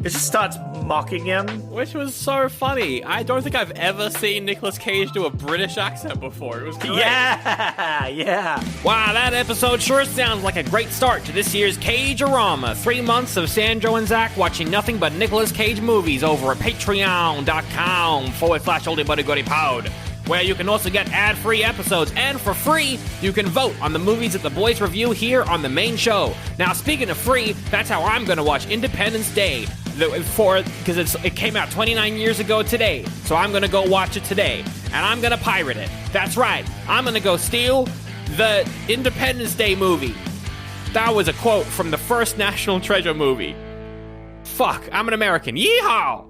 just starts mocking him. Which was so funny. I don't think I've ever seen Nicolas Cage do a British accent before. It was great. Yeah. Wow, that episode sure sounds like a great start to this year's Cage-orama. 3 months of Sandro and Zach watching nothing but Nicolas Cage movies over at patreon.com/Oldie Buddy Goodie Pod, where you can also get ad-free episodes, and for free, you can vote on the movies that the boys review here on the main show. Now, speaking of free, that's how I'm gonna watch Independence Day, because it came out 29 years ago today, so I'm gonna go watch it today, and I'm gonna pirate it. That's right, I'm gonna go steal the Independence Day movie. That was a quote from the first National Treasure movie. Fuck, I'm an American. Yeehaw!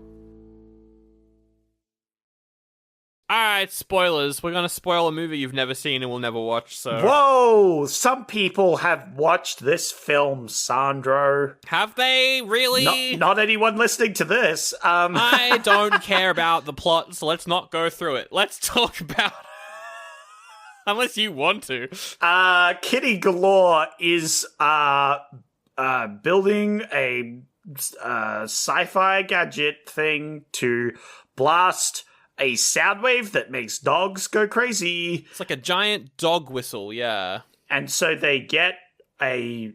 Alright, spoilers. We're gonna spoil a movie you've never seen and will never watch, so... Whoa! Some people have watched this film, Sandro. Have they? Really? Not anyone listening to this. I don't care about the plot, so let's not go through it. Let's talk about... Unless you want to. Kitty Galore is building a sci-fi gadget thing to blast a sound wave that makes dogs go crazy. It's like a giant dog whistle, yeah. And so they get a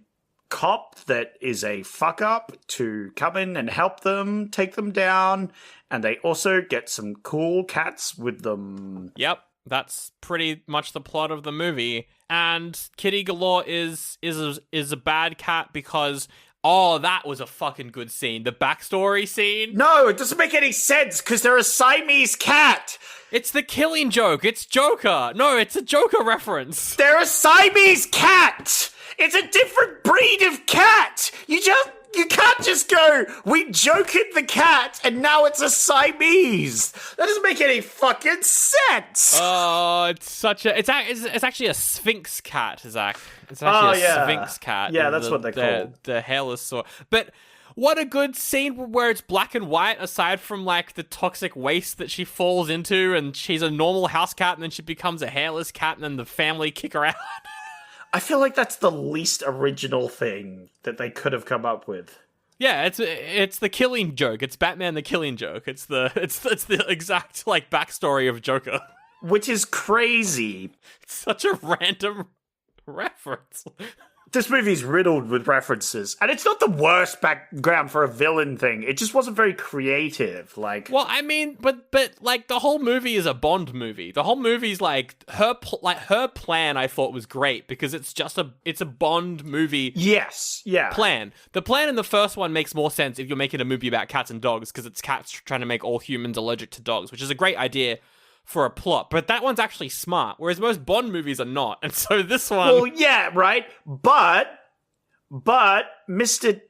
cop that is a fuck-up to come in and help them, take them down, and they also get some cool cats with them. Yep, that's pretty much the plot of the movie. And Kitty Galore is a bad cat because... Oh, that was a fucking good scene. The backstory scene. No, it doesn't make any sense because they're a Siamese cat. It's the Killing Joke. It's Joker. No, it's a Joker reference. They're a Siamese cat. It's a different breed of cat. You can't just go, we joked the cat and now it's a Siamese. That doesn't make any fucking sense. Oh, it's actually a Sphinx cat, Zach. It's actually a Sphinx cat. Yeah, that's what they're called. The hairless sword. But what a good scene where it's black and white, aside from the toxic waste that she falls into, and she's a normal house cat and then she becomes a hairless cat and then the family kick her out. I feel like that's the least original thing that they could have come up with. Yeah, it's the Killing Joke. It's Batman the Killing Joke. It's the exact backstory of Joker. Which is crazy. It's such a random reference. This movie's riddled with references, and it's not the worst background for a villain thing. It just wasn't very creative. Well, I mean, but the whole movie is a Bond movie. The whole movie's her plan. I thought was great because it's a Bond movie. Yes, yeah. Plan. The plan in the first one makes more sense if you're making a movie about cats and dogs because it's cats trying to make all humans allergic to dogs, which is a great idea for a plot, but that one's actually smart, whereas most Bond movies are not, and so this one... Well, yeah, right, but Mr.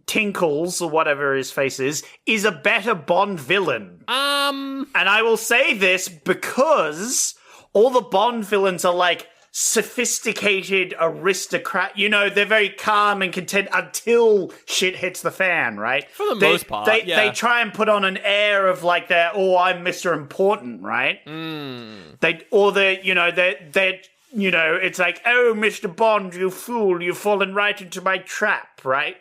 Tinkles, or whatever his face is a better Bond villain. And I will say this because all the Bond villains are sophisticated aristocrat. They're very calm and content until shit hits the fan, right? For the most part, yeah. They try and put on an air of I'm Mr. Important, right? It's oh, Mr. Bond, you fool, you've fallen right into my trap, right?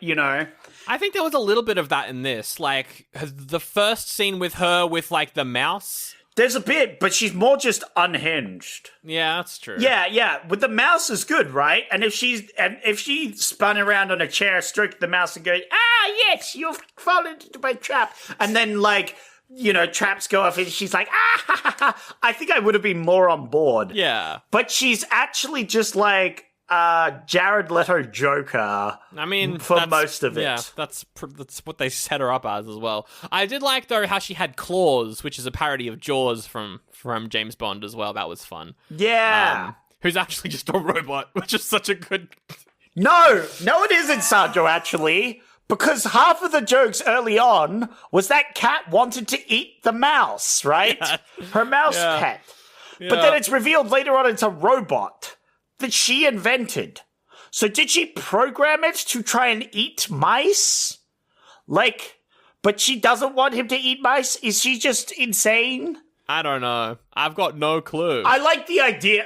I think there was a little bit of that in this. Like, the first scene with her with, like, the mouse. There's a bit, but she's more just unhinged. Yeah, that's true. Yeah. With the mouse is good, right? And if she spun around on a chair, stroked the mouse and go, yes, you've fallen into my trap. And then, like, traps go off and she's like, I think I would have been more on board. Yeah. But she's actually just like Jared Leto Joker. I mean, for most of it. Yeah, that's what they set her up as well. I did like, though, how she had claws, which is a parody of Jaws from James Bond as well. That was fun. Yeah. Who's actually just a robot, which is such a good... No, it isn't, Sandro, actually. Because half of the jokes early on was that cat wanted to eat the mouse, right? Yeah. Her mouse pet. Yeah. But then it's revealed later on it's a robot that she invented. So did she program it to try and eat mice? But she doesn't want him to eat mice? Is she just insane? I don't know. I've got no clue. I like the idea.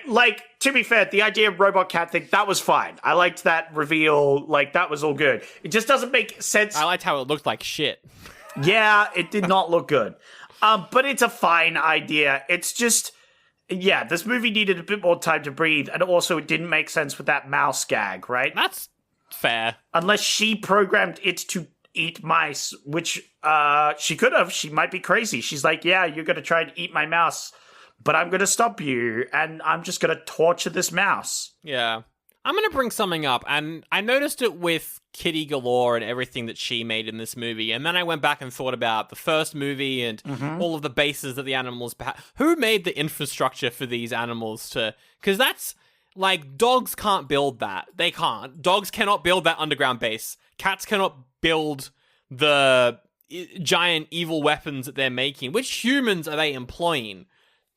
To be fair, the idea of robot cat thing, that was fine. I liked that reveal. That was all good. It just doesn't make sense. I liked how it looked like shit. Yeah, it did not look good. But it's a fine idea. It's just... Yeah, this movie needed a bit more time to breathe, and also it didn't make sense with that mouse gag, right? That's fair. Unless she programmed it to eat mice, which she could have. She might be crazy. She's like, yeah, you're going to try and eat my mouse, but I'm going to stop you, and I'm just going to torture this mouse. Yeah. I'm going to bring something up, and I noticed it with Kitty Galore and everything that she made in this movie, and then I went back and thought about the first movie and all of the bases that the animals... Who made the infrastructure for these animals to... Because that's... dogs can't build that. They can't. Dogs cannot build that underground base. Cats cannot build the giant evil weapons that they're making. Which humans are they employing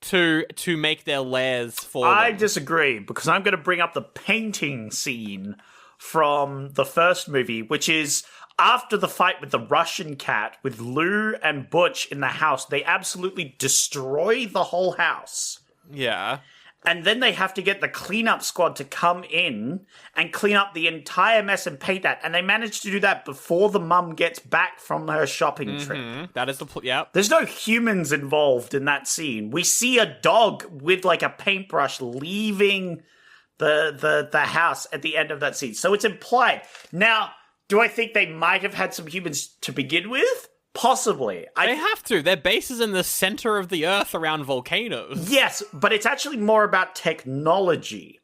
to make their lairs for them? I disagree, because I'm going to bring up the painting scene from the first movie, which is after the fight with the Russian cat, with Lou and Butch in the house. They absolutely destroy the whole house. Yeah. And then they have to get the cleanup squad to come in and clean up the entire mess and paint that. And they manage to do that before the mum gets back from her shopping trip. That is the... Yeah. There's no humans involved in that scene. We see a dog with a paintbrush leaving the house at the end of that scene. So it's implied. Now, do I think they might have had some humans to begin with? Possibly. They have to. Their base is in the center of the earth around volcanoes. Yes, but it's actually more about technology.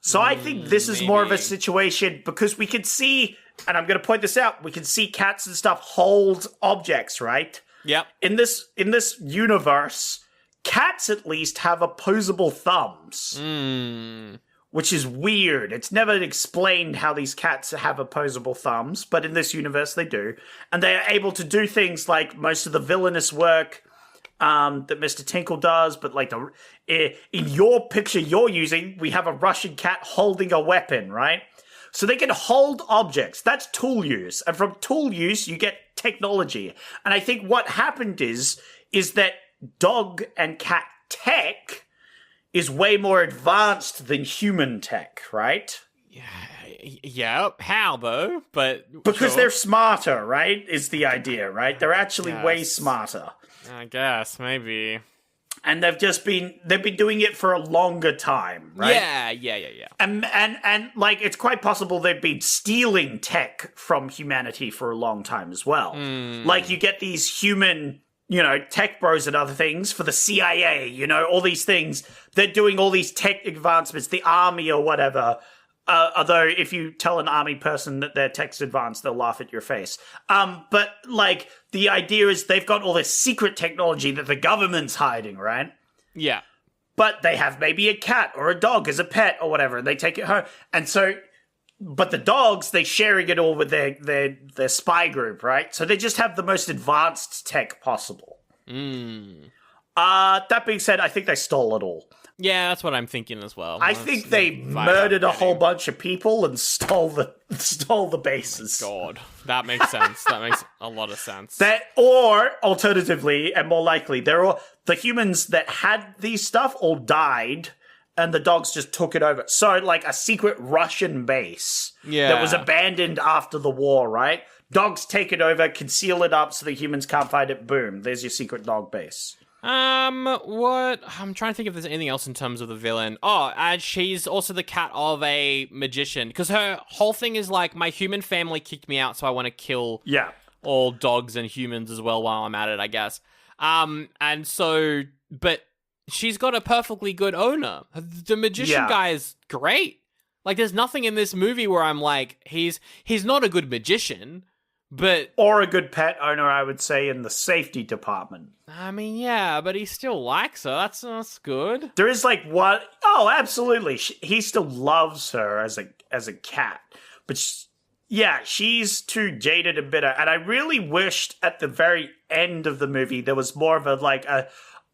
So I think this is more of a situation because we can see, and I'm going to point this out, we can see cats and stuff hold objects, right? Yep. In this universe, cats at least have opposable thumbs. Which is weird. It's never explained how these cats have opposable thumbs, but in this universe they do. And they are able to do things like most of the villainous work that Mr. Tinkle does, but in your picture you're using, we have a Russian cat holding a weapon, right? So they can hold objects. That's tool use. And from tool use, you get technology. And I think what happened is that dog and cat tech is way more advanced than human tech, right? Yeah. How, though? Because they're smarter, right? Is the idea, right? They're actually way smarter. I guess, maybe. And they've been doing it for a longer time, right? Yeah. And it's quite possible they've been stealing tech from humanity for a long time as well. You get these human... tech bros and other things for the CIA, all these things. They're doing all these tech advancements, the army or whatever. Although if you tell an army person that their tech's advanced, they'll laugh at your face. But the idea is they've got all this secret technology that the government's hiding, right? Yeah. But they have maybe a cat or a dog as a pet or whatever, and they take it home. And so... But the dogs, they're sharing it all with their spy group, right? So they just have the most advanced tech possible. That being said, I think they stole it all. Yeah, that's what I'm thinking as well. I think they murdered a whole bunch of people and stole the bases. Oh God, that makes sense. That makes a lot of sense. Or alternatively, and more likely, the humans that had these stuff all died. And the dogs just took it over. So, a secret Russian base that was abandoned after the war, right? Dogs take it over, conceal it up so the humans can't find it. Boom. There's your secret dog base. What? I'm trying to think if there's anything else in terms of the villain. Oh, and she's also the cat of a magician. Because her whole thing is like, my human family kicked me out, so I want to kill all dogs and humans as well while I'm at it, I guess. And so, but she's got a perfectly good owner. The magician guy is great. Like, there's nothing in this movie where I'm like, he's not a good magician, but... Or a good pet owner, I would say, in the safety department. I mean, yeah, but he still likes her. That's good. There is like what? Oh, absolutely. He still loves her as a cat, but she's too jaded and bitter. And I really wished at the very end of the movie there was more of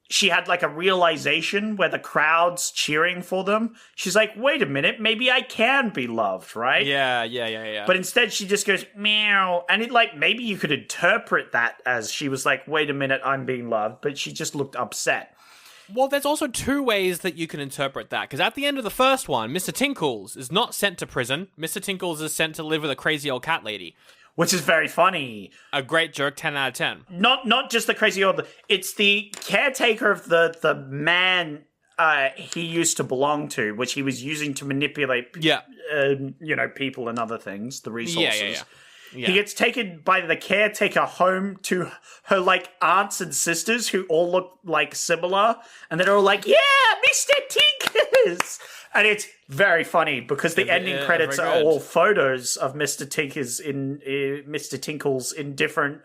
she had like a realization where the crowd's cheering for them. She's like, wait a minute, maybe I can be loved, right? Yeah. But instead she just goes, meow. And it like, maybe you could interpret that as she was like, wait a minute, I'm being loved. But she just looked upset. Well, there's also two ways that you can interpret that. Because at the end of the first one, Mr. Tinkles is not sent to prison. Mr. Tinkles is sent to live with a crazy old cat lady. Which is very funny. A great joke, 10 out of 10. Not just the crazy old... It's the caretaker of the man he used to belong to, which he was using to manipulate people and other things, the resources. Yeah. He gets taken by the caretaker home to her, like, aunts and sisters who all look, like, similar. And they're all like, yeah, Mr. Tinkers! And it's very funny because the ending credits are all photos of Mr. Tinkers Mr. Tinkles in different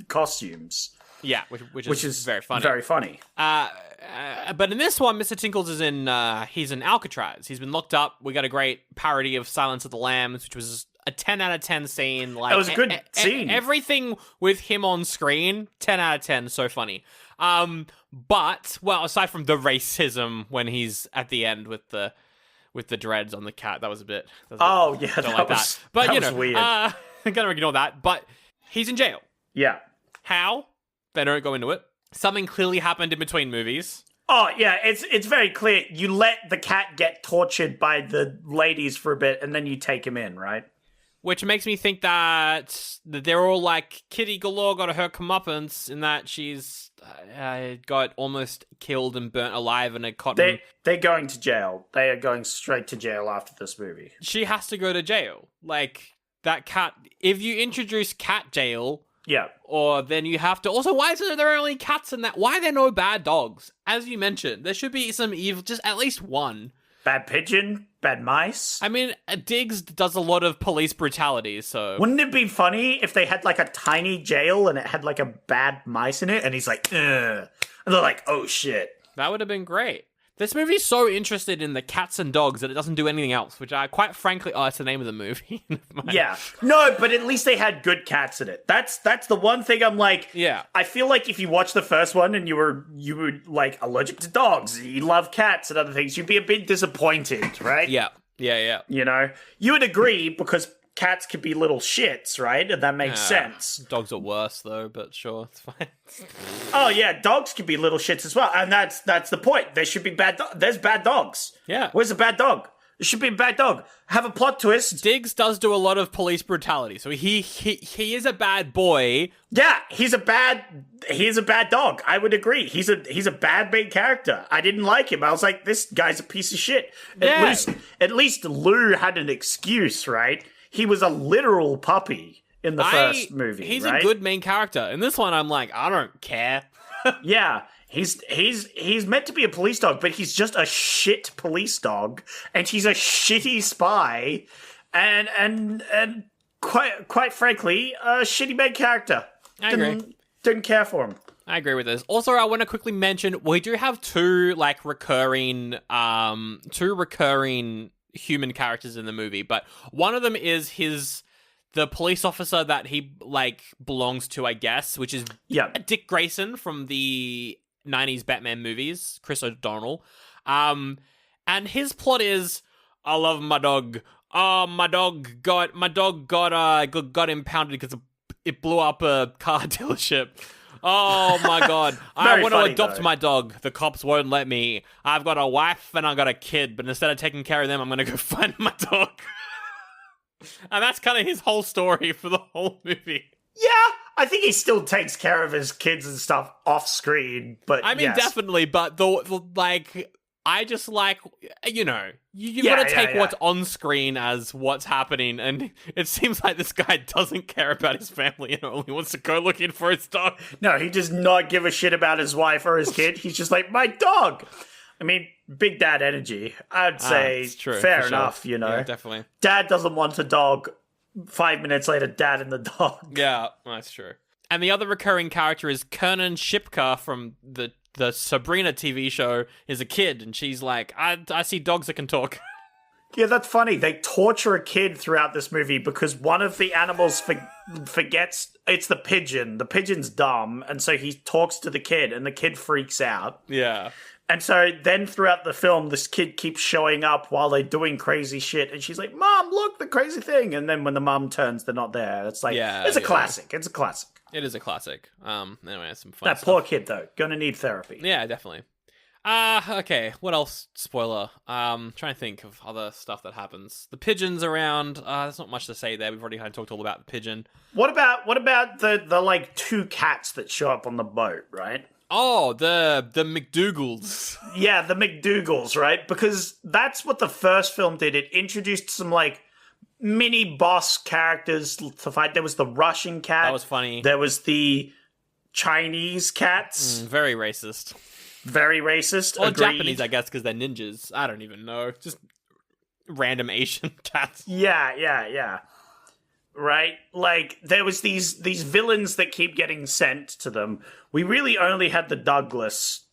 costumes. Yeah, which is very funny. Very funny. But in this one, Mr. Tinkles is he's in Alcatraz. He's been locked up. We got a great parody of Silence of the Lambs, which was a 10 out of 10 scene. Like, it was a good scene. Everything with him on screen, 10 out of 10, so funny. But, well, aside from the racism when he's at the end with the dreads on the cat, that was a bit... Don't like that. But, that was weird. I'm gonna ignore that. But he's in jail. Yeah. How? They don't go into it. Something clearly happened in between movies. Oh, yeah, it's very clear. You let the cat get tortured by the ladies for a bit, and then you take him in, right? Which makes me think that they're all like, Kitty Galore got her comeuppance in that she's got almost killed and burnt alive in a cotton... They're going to jail. They are going straight to jail after this movie. She has to go to jail. Like, that cat... If you introduce cat jail... Yeah. Or then you have to... Also, why isn't there only cats in that? Why are there no bad dogs? As you mentioned, there should be some evil... Just at least one. Bad pigeon? Bad mice? I mean, Diggs does a lot of police brutality, so... Wouldn't it be funny if they had, like, a tiny jail and it had, like, a bad mice in it? And he's like, ugh. And they're like, oh, shit. That would have been great. This movie's so interested in the cats and dogs that it doesn't do anything else, which I quite frankly... Oh, it's the name of the movie. Yeah. No, but at least they had good cats in it. That's the one thing I'm like... Yeah. I feel like if you watch the first one and you were like, allergic to dogs, you love cats and other things, you'd be a bit disappointed, right? Yeah. You know? You would agree because cats could be little shits, right? And that makes sense. Dogs are worse, though, but sure, it's fine. Oh, yeah, dogs can be little shits as well. And that's the point. There should be there's bad dogs. Yeah. Where's a bad dog? There should be a bad dog. Have a plot twist. Diggs does do a lot of police brutality, so he is a bad boy. Yeah, he's a bad dog. I would agree. He's a bad main character. I didn't like him. I was like, this guy's a piece of shit. At least Lou had an excuse, right? He was a literal puppy in the first movie. He's right? a good main character. In this one, I'm like, I don't care. Yeah, he's meant to be a police dog, but he's just a shit police dog, and he's a shitty spy, and quite frankly, a shitty main character. I agree. Didn't care for him. I agree with this. Also, I want to quickly mention we do have two recurring human characters in the movie, but one of them is the police officer that he belongs to, I guess, which is Dick Grayson from the 90s Batman movies, Chris O'Donnell. And his plot is, I love my dog. Oh, my dog got impounded because it blew up a car dealership. Oh my god. I want to adopt my dog. The cops won't let me. I've got a wife and I got a kid, but instead of taking care of them, I'm going to go find my dog. And that's kind of his whole story for the whole movie. Yeah, I think he still takes care of his kids and stuff off screen, but I mean, yes. definitely, but I just like, you got to take what's on screen as what's happening, and it seems like this guy doesn't care about his family and only wants to go looking for his dog. No, he does not give a shit about his wife or his kid. He's just like, my dog. I mean, big dad energy. I'd say it's true, fair for sure. enough, Yeah, definitely. Dad doesn't want a dog. 5 minutes later, dad and the dog. Yeah, that's true. And the other recurring character is Kernan Shipka from the Sabrina TV show, is a kid, and she's like, I see dogs that can talk. Yeah, that's funny. They torture a kid throughout this movie because one of the animals forgets it's the pigeon. The pigeon's dumb, and so he talks to the kid, and the kid freaks out. Yeah. And so then throughout the film, this kid keeps showing up while they're doing crazy shit, and she's like, Mom, look, the crazy thing. And then when the mom turns, they're not there. It's like, it's a classic. It's a classic. It is a classic. Anyway, some fun That stuff. poor kid, though. Gonna need therapy. Yeah, definitely. Okay, what else? Spoiler. Trying to think of other stuff that happens. The pigeon's around. There's not much to say there. We've already kind of talked all about the pigeon. What about the like two cats that show up on the boat, right? Oh, the McDougalls. Yeah, the McDougalls, right? Because that's what the first film did. It introduced some like mini boss characters to fight. There was the Russian cat. That was funny. There was the Chinese cats. Very racist. Very racist. Or agreed. Japanese, I guess, because they're ninjas. I don't even know. Just random Asian cats. Yeah. Right? Like, there was these villains that keep getting sent to them. We really only had the Douglas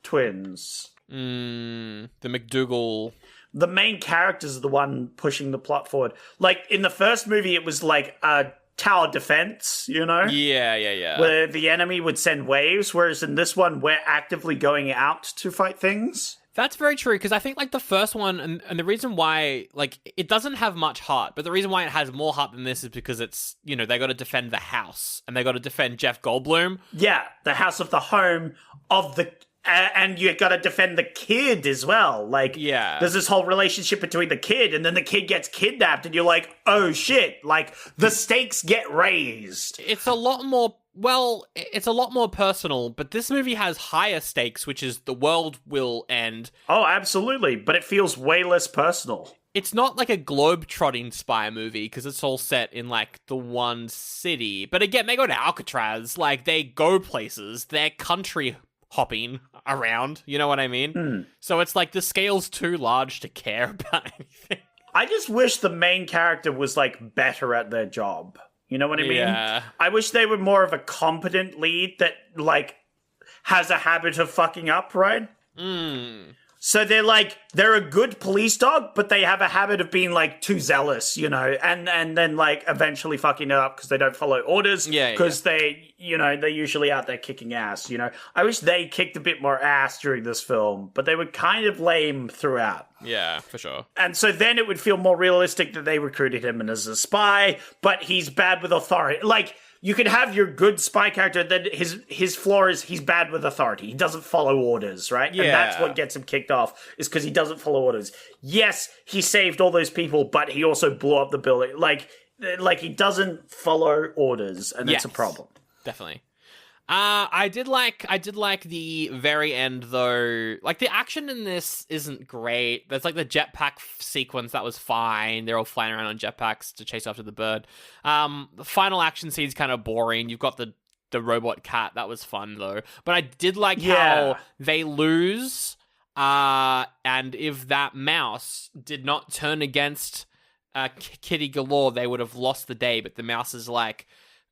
twins. The McDougal. The main characters are the one pushing the plot forward. Like, in the first movie, it was like a tower defense, you know? Yeah. Where the enemy would send waves, whereas in this one, we're actively going out to fight things. That's very true, because I think, like, the first one, and the reason why, like, it doesn't have much heart, but the reason why it has more heart than this is because it's, they got to defend the house, and they got to defend Jeff Goldblum. Yeah, the house of the home of the... and you got to defend the kid as well. Like, yeah. There's this whole relationship between the kid, and then the kid gets kidnapped, and you're like, oh shit, like, the stakes get raised. It's a lot more... Well, it's a lot more personal, but this movie has higher stakes, which is the world will end. Oh, absolutely, but it feels way less personal. It's not like a globe-trotting spy movie, because it's all set in, like, the one city. But again, they go to Alcatraz, like, they go places, they're country hopping around, you know what I mean? So it's like, the scale's too large to care about anything. I just wish the main character was, like, better at their job. You know what I mean? Yeah. I wish they were more of a competent lead that, like, has a habit of fucking up, right? So they're a good police dog, but they have a habit of being, like, too zealous, and then, like, eventually fucking it up because they don't follow orders. Yeah. Because they, they're usually out there kicking ass, I wish they kicked a bit more ass during this film, but they were kind of lame throughout. Yeah, for sure. And so then it would feel more realistic that they recruited him as a spy, but he's bad with authority. Like, you could have your good spy character, then his flaw is he's bad with authority. He doesn't follow orders, right? Yeah. And that's what gets him kicked off, is because he doesn't follow orders. Yes, he saved all those people, but he also blew up the building. Like he doesn't follow orders, and it's a problem. Definitely. I did like the very end, though. Like, the action in this isn't great. There's, like, the jetpack sequence that was fine. They're all flying around on jetpacks to chase after the bird. The final action scene's kind of boring. You've got the robot cat. That was fun, though. But I did like how they lose, and if that mouse did not turn against Kitty Galore, they would have lost the day. But the mouse is like...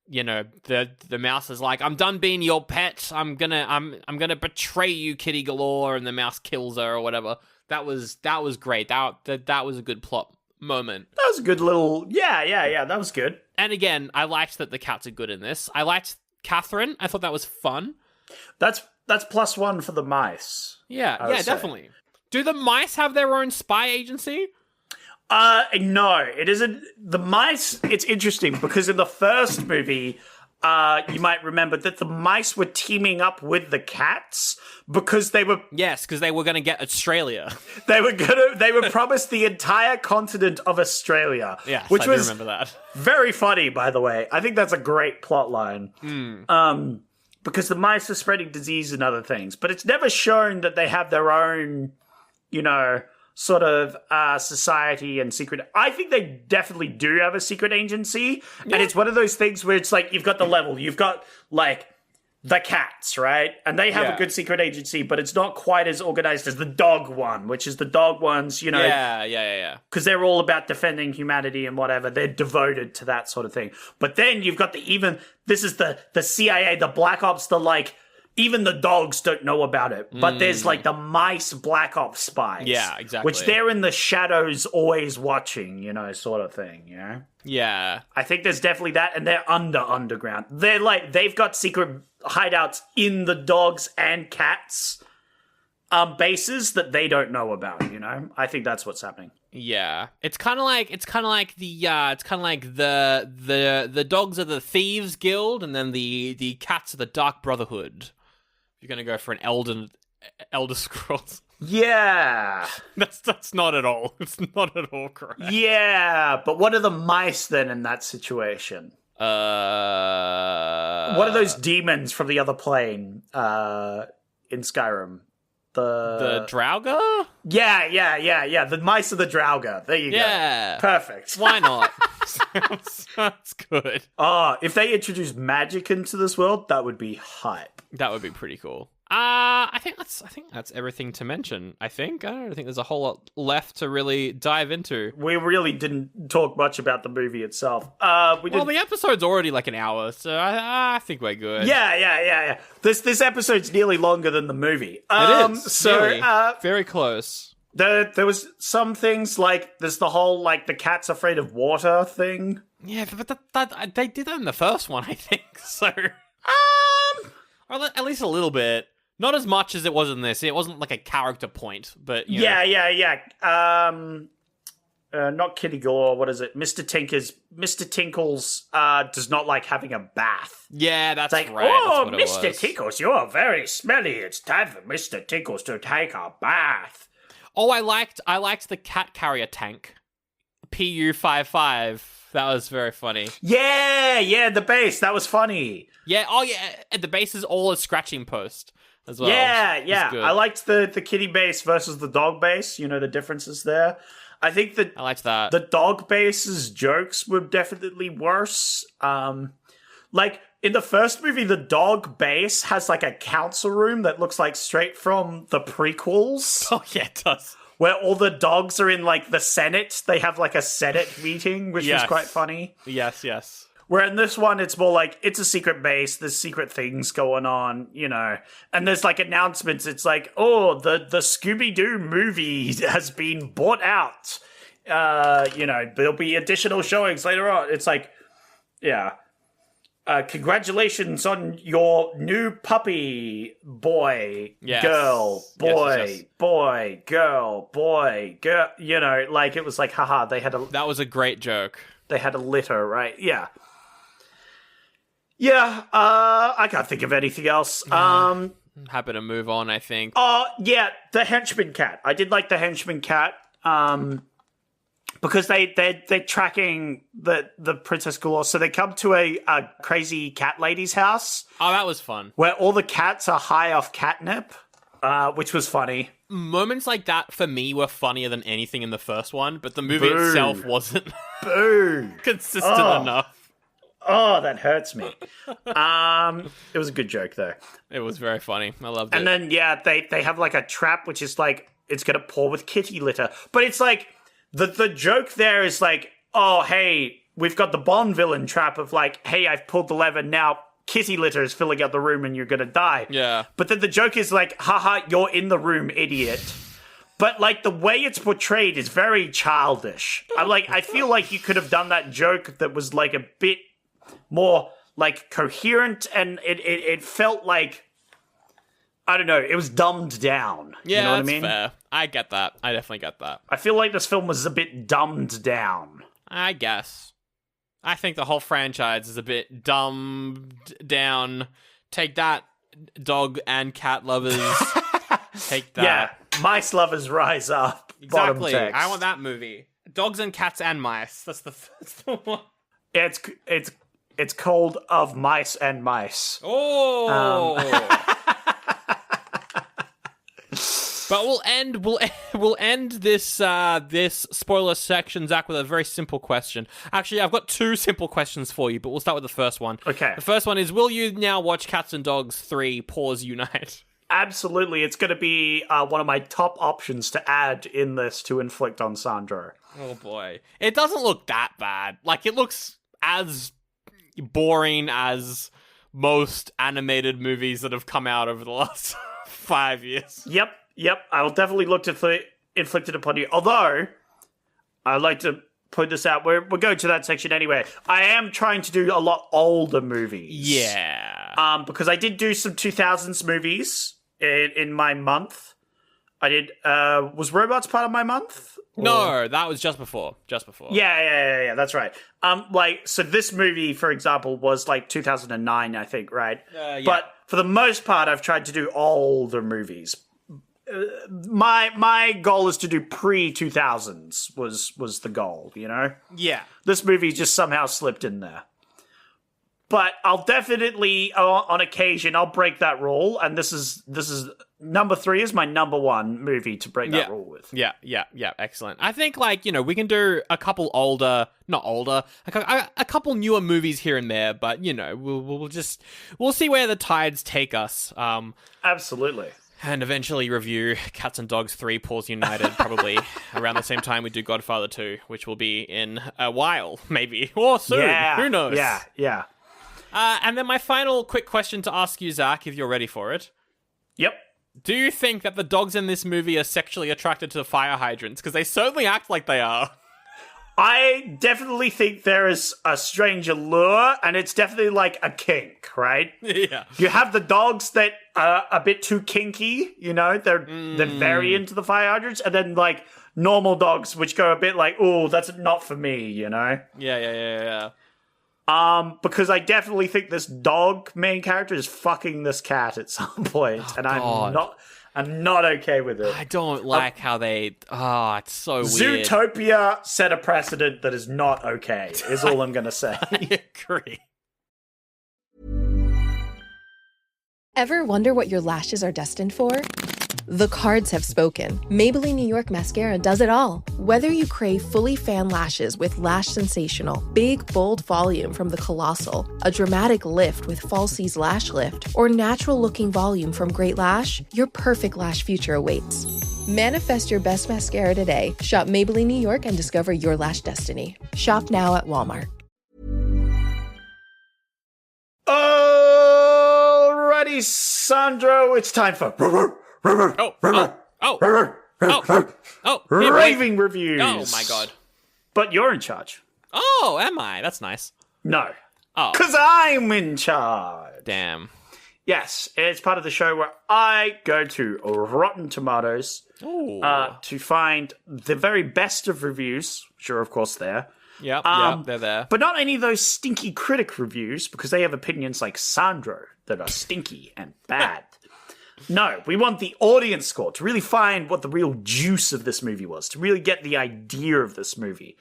the mouse is like, I'm done being your pet. I'm gonna betray you, Kitty Galore, and the mouse kills her or whatever. That was great. That was a good plot moment. That was a good little that was good. And again, I liked that the cats are good in this. I liked Catherine. I thought that was fun. That's +1 for the mice. Yeah, definitely. Do the mice have their own spy agency? No, it isn't. The mice, it's interesting because in the first movie, you might remember that the mice were teaming up with the cats because they were Yes, because they were going to get Australia. they were promised the entire continent of Australia. Yes, which I do was remember that. very funny, by the way. I think that's a great plot line. Because the mice are spreading disease and other things, but it's never shown that they have their own, sort of society and secret. I think they definitely do have a secret agency, and it's one of those things where it's like you've got the level, you've got like the cats, right? And they have a good secret agency, but it's not quite as organized as the dog one, which is the dog ones, Yeah. because they're all about defending humanity and whatever. They're devoted to that sort of thing. But then you've got this is the CIA, the Black Ops, even the dogs don't know about it. But there's like the mice Black Ops spies. Yeah, exactly. Which they're in the shadows always watching, sort of thing, Yeah. I think there's definitely that, and they're underground. They've got secret hideouts in the dogs and cats bases that they don't know about, I think that's what's happening. Yeah, it's kind of like the dogs are the thieves guild, and then the cats are the Dark Brotherhood. You're gonna go for an Elder Scrolls. Yeah, that's not at all. It's not at all correct. Yeah, but what are the mice then in that situation? What are those demons from the other plane in Skyrim? The Draugr? Yeah. The mice are the Draugr. There you go. Yeah. Perfect. Why not? That's good. Oh, if they introduced magic into this world, that would be hype. That would be pretty cool. I think that's everything to mention. I don't think there's a whole lot left to really dive into. We really didn't talk much about the movie itself. The episode's already like an hour, so I think we're good. Yeah. This episode's nearly longer than the movie. It is. So really. Very close. There was some things like there's the whole like the cat's afraid of water thing. Yeah, but that they did that in the first one, I think. So, or at least a little bit. Not as much as it was in this. It wasn't like a character point, but Yeah. Not Kitty Galore. What is it? Mr. Tinkles does not like having a bath. Yeah, that's like, right. Oh, that's what Mr. Tinkles, you're very smelly. It's time for Mr. Tinkles to take a bath. Oh, I liked the cat carrier tank. PU-55. That was very funny. Yeah, the base. That was funny. Yeah, and the base is all a scratching post as well. Yeah. I liked the kitty base versus the dog base. The differences there. I think that I liked that. The dog base's jokes were definitely worse. Like in the first movie, the dog base has like a council room that looks like straight from the prequels. Oh yeah, it does. Where all the dogs are in like the Senate. They have like a Senate meeting, which was quite funny. Yes. Where in this one, it's more like, it's a secret base, there's secret things going on, and there's like announcements, it's like, oh, the Scooby-Doo movie has been bought out, there'll be additional showings later on. It's like, yeah, congratulations on your new puppy, boy, girl, boy, yes. boy, girl, boy, girl, like it was like, haha, that was a great joke. They had a litter, right? Yeah. Yeah, I can't think of anything else. I'm happy to move on, I think. Oh, yeah, the henchman cat. I did like the henchman cat, because they're tracking the Princess Galore. So they come to a crazy cat lady's house. Oh, that was fun. Where all the cats are high off catnip, which was funny. Moments like that, for me, were funnier than anything in the first one, but the movie itself wasn't consistent enough. Oh, that hurts me. It was a good joke, though. It was very funny. I loved it. And then, they have, like, a trap, which is, like, it's going to pour with kitty litter. But it's, like, the joke there is, like, oh, hey, we've got the Bond villain trap of, like, hey, I've pulled the lever, now kitty litter is filling out the room and you're going to die. Yeah. But then the joke is, like, haha, you're in the room, idiot. But, like, the way it's portrayed is very childish. I feel like you could have done that joke that was, like, a bit more like coherent, and it felt like, I don't know, it was dumbed down. Yeah, you know what that's I mean? fair. I get that. I definitely get that. I feel like this film was a bit dumbed down. I guess. I think the whole franchise is a bit dumbed down. Take that, dog and cat lovers. Take that. Yeah, mice lovers rise up. Exactly. Bottom text. I want that movie. Dogs and cats and mice. That's the one. Yeah, it's called Of Mice and Mice. Oh. But we'll end this this spoiler section, Zach, with a very simple question. Actually, I've got two simple questions for you, but we'll start with the first one. Okay. The first one is: will you now watch Cats and Dogs 3: Paws Unite? Absolutely, it's going to be one of my top options to add in this to inflict on Sandro. Oh boy, it doesn't look that bad. Like, it looks as boring as most animated movies that have come out over the last 5 years. Yep, I will definitely look to inflict it upon you. Although, I'd like to point this out. We're going to that section anyway. I am trying to do a lot older movies. Yeah. Because I did do some 2000s movies in my month. I did, was Robots part of my month? No, that was just before. Yeah, that's right. So this movie, for example, was like 2009, I think, right? Yeah. But for the most part, I've tried to do older movies. My goal is to do pre-2000s was the goal, you know? Yeah. This movie just somehow slipped in there. But I'll definitely, on occasion, I'll break that rule, and this is number 3 is my number 1 movie to break that rule with. Yeah, excellent. I think, we can do a couple a couple newer movies here and there, but, we'll see where the tides take us. Absolutely. And eventually review Cats and Dogs 3: Paws United, probably around the same time we do Godfather 2, which will be in a while, maybe, or soon. Yeah. Who knows? Yeah. And then my final quick question to ask you, Zach, if you're ready for it. Yep. Do you think that the dogs in this movie are sexually attracted to the fire hydrants? Because they certainly act like they are. I definitely think there is a strange allure, and it's definitely like a kink, right? Yeah. You have the dogs that are a bit too kinky, they're very into the fire hydrants, and then like normal dogs which go a bit like, oh, that's not for me, Yeah. Because I definitely think this dog main character is fucking this cat at some point, and I'm not okay with it. I don't like how they... Oh, it's so weird. Zootopia set a precedent that is not okay, is all I'm going to say. I agree. Ever wonder what your lashes are destined for? The cards have spoken. Maybelline New York Mascara does it all. Whether you crave fully fan lashes with Lash Sensational, big, bold volume from the Colossal, a dramatic lift with Falsies Lash Lift, or natural-looking volume from Great Lash, your perfect lash future awaits. Manifest your best mascara today. Shop Maybelline New York and discover your lash destiny. Shop now at Walmart. Alrighty, Sandro, it's time for... raving reviews. Oh my god. But you're in charge. Oh, am I? That's nice. No. Oh. Because I'm in charge. Damn. Yes, it's part of the show where I go to Rotten Tomatoes to find the very best of reviews, which are of course there. Yep, they're there. But not any of those stinky critic reviews, because they have opinions like Sandro that are stinky and bad. No, we want the audience score to really find what the real juice of this movie was, to really get the idea of this movie.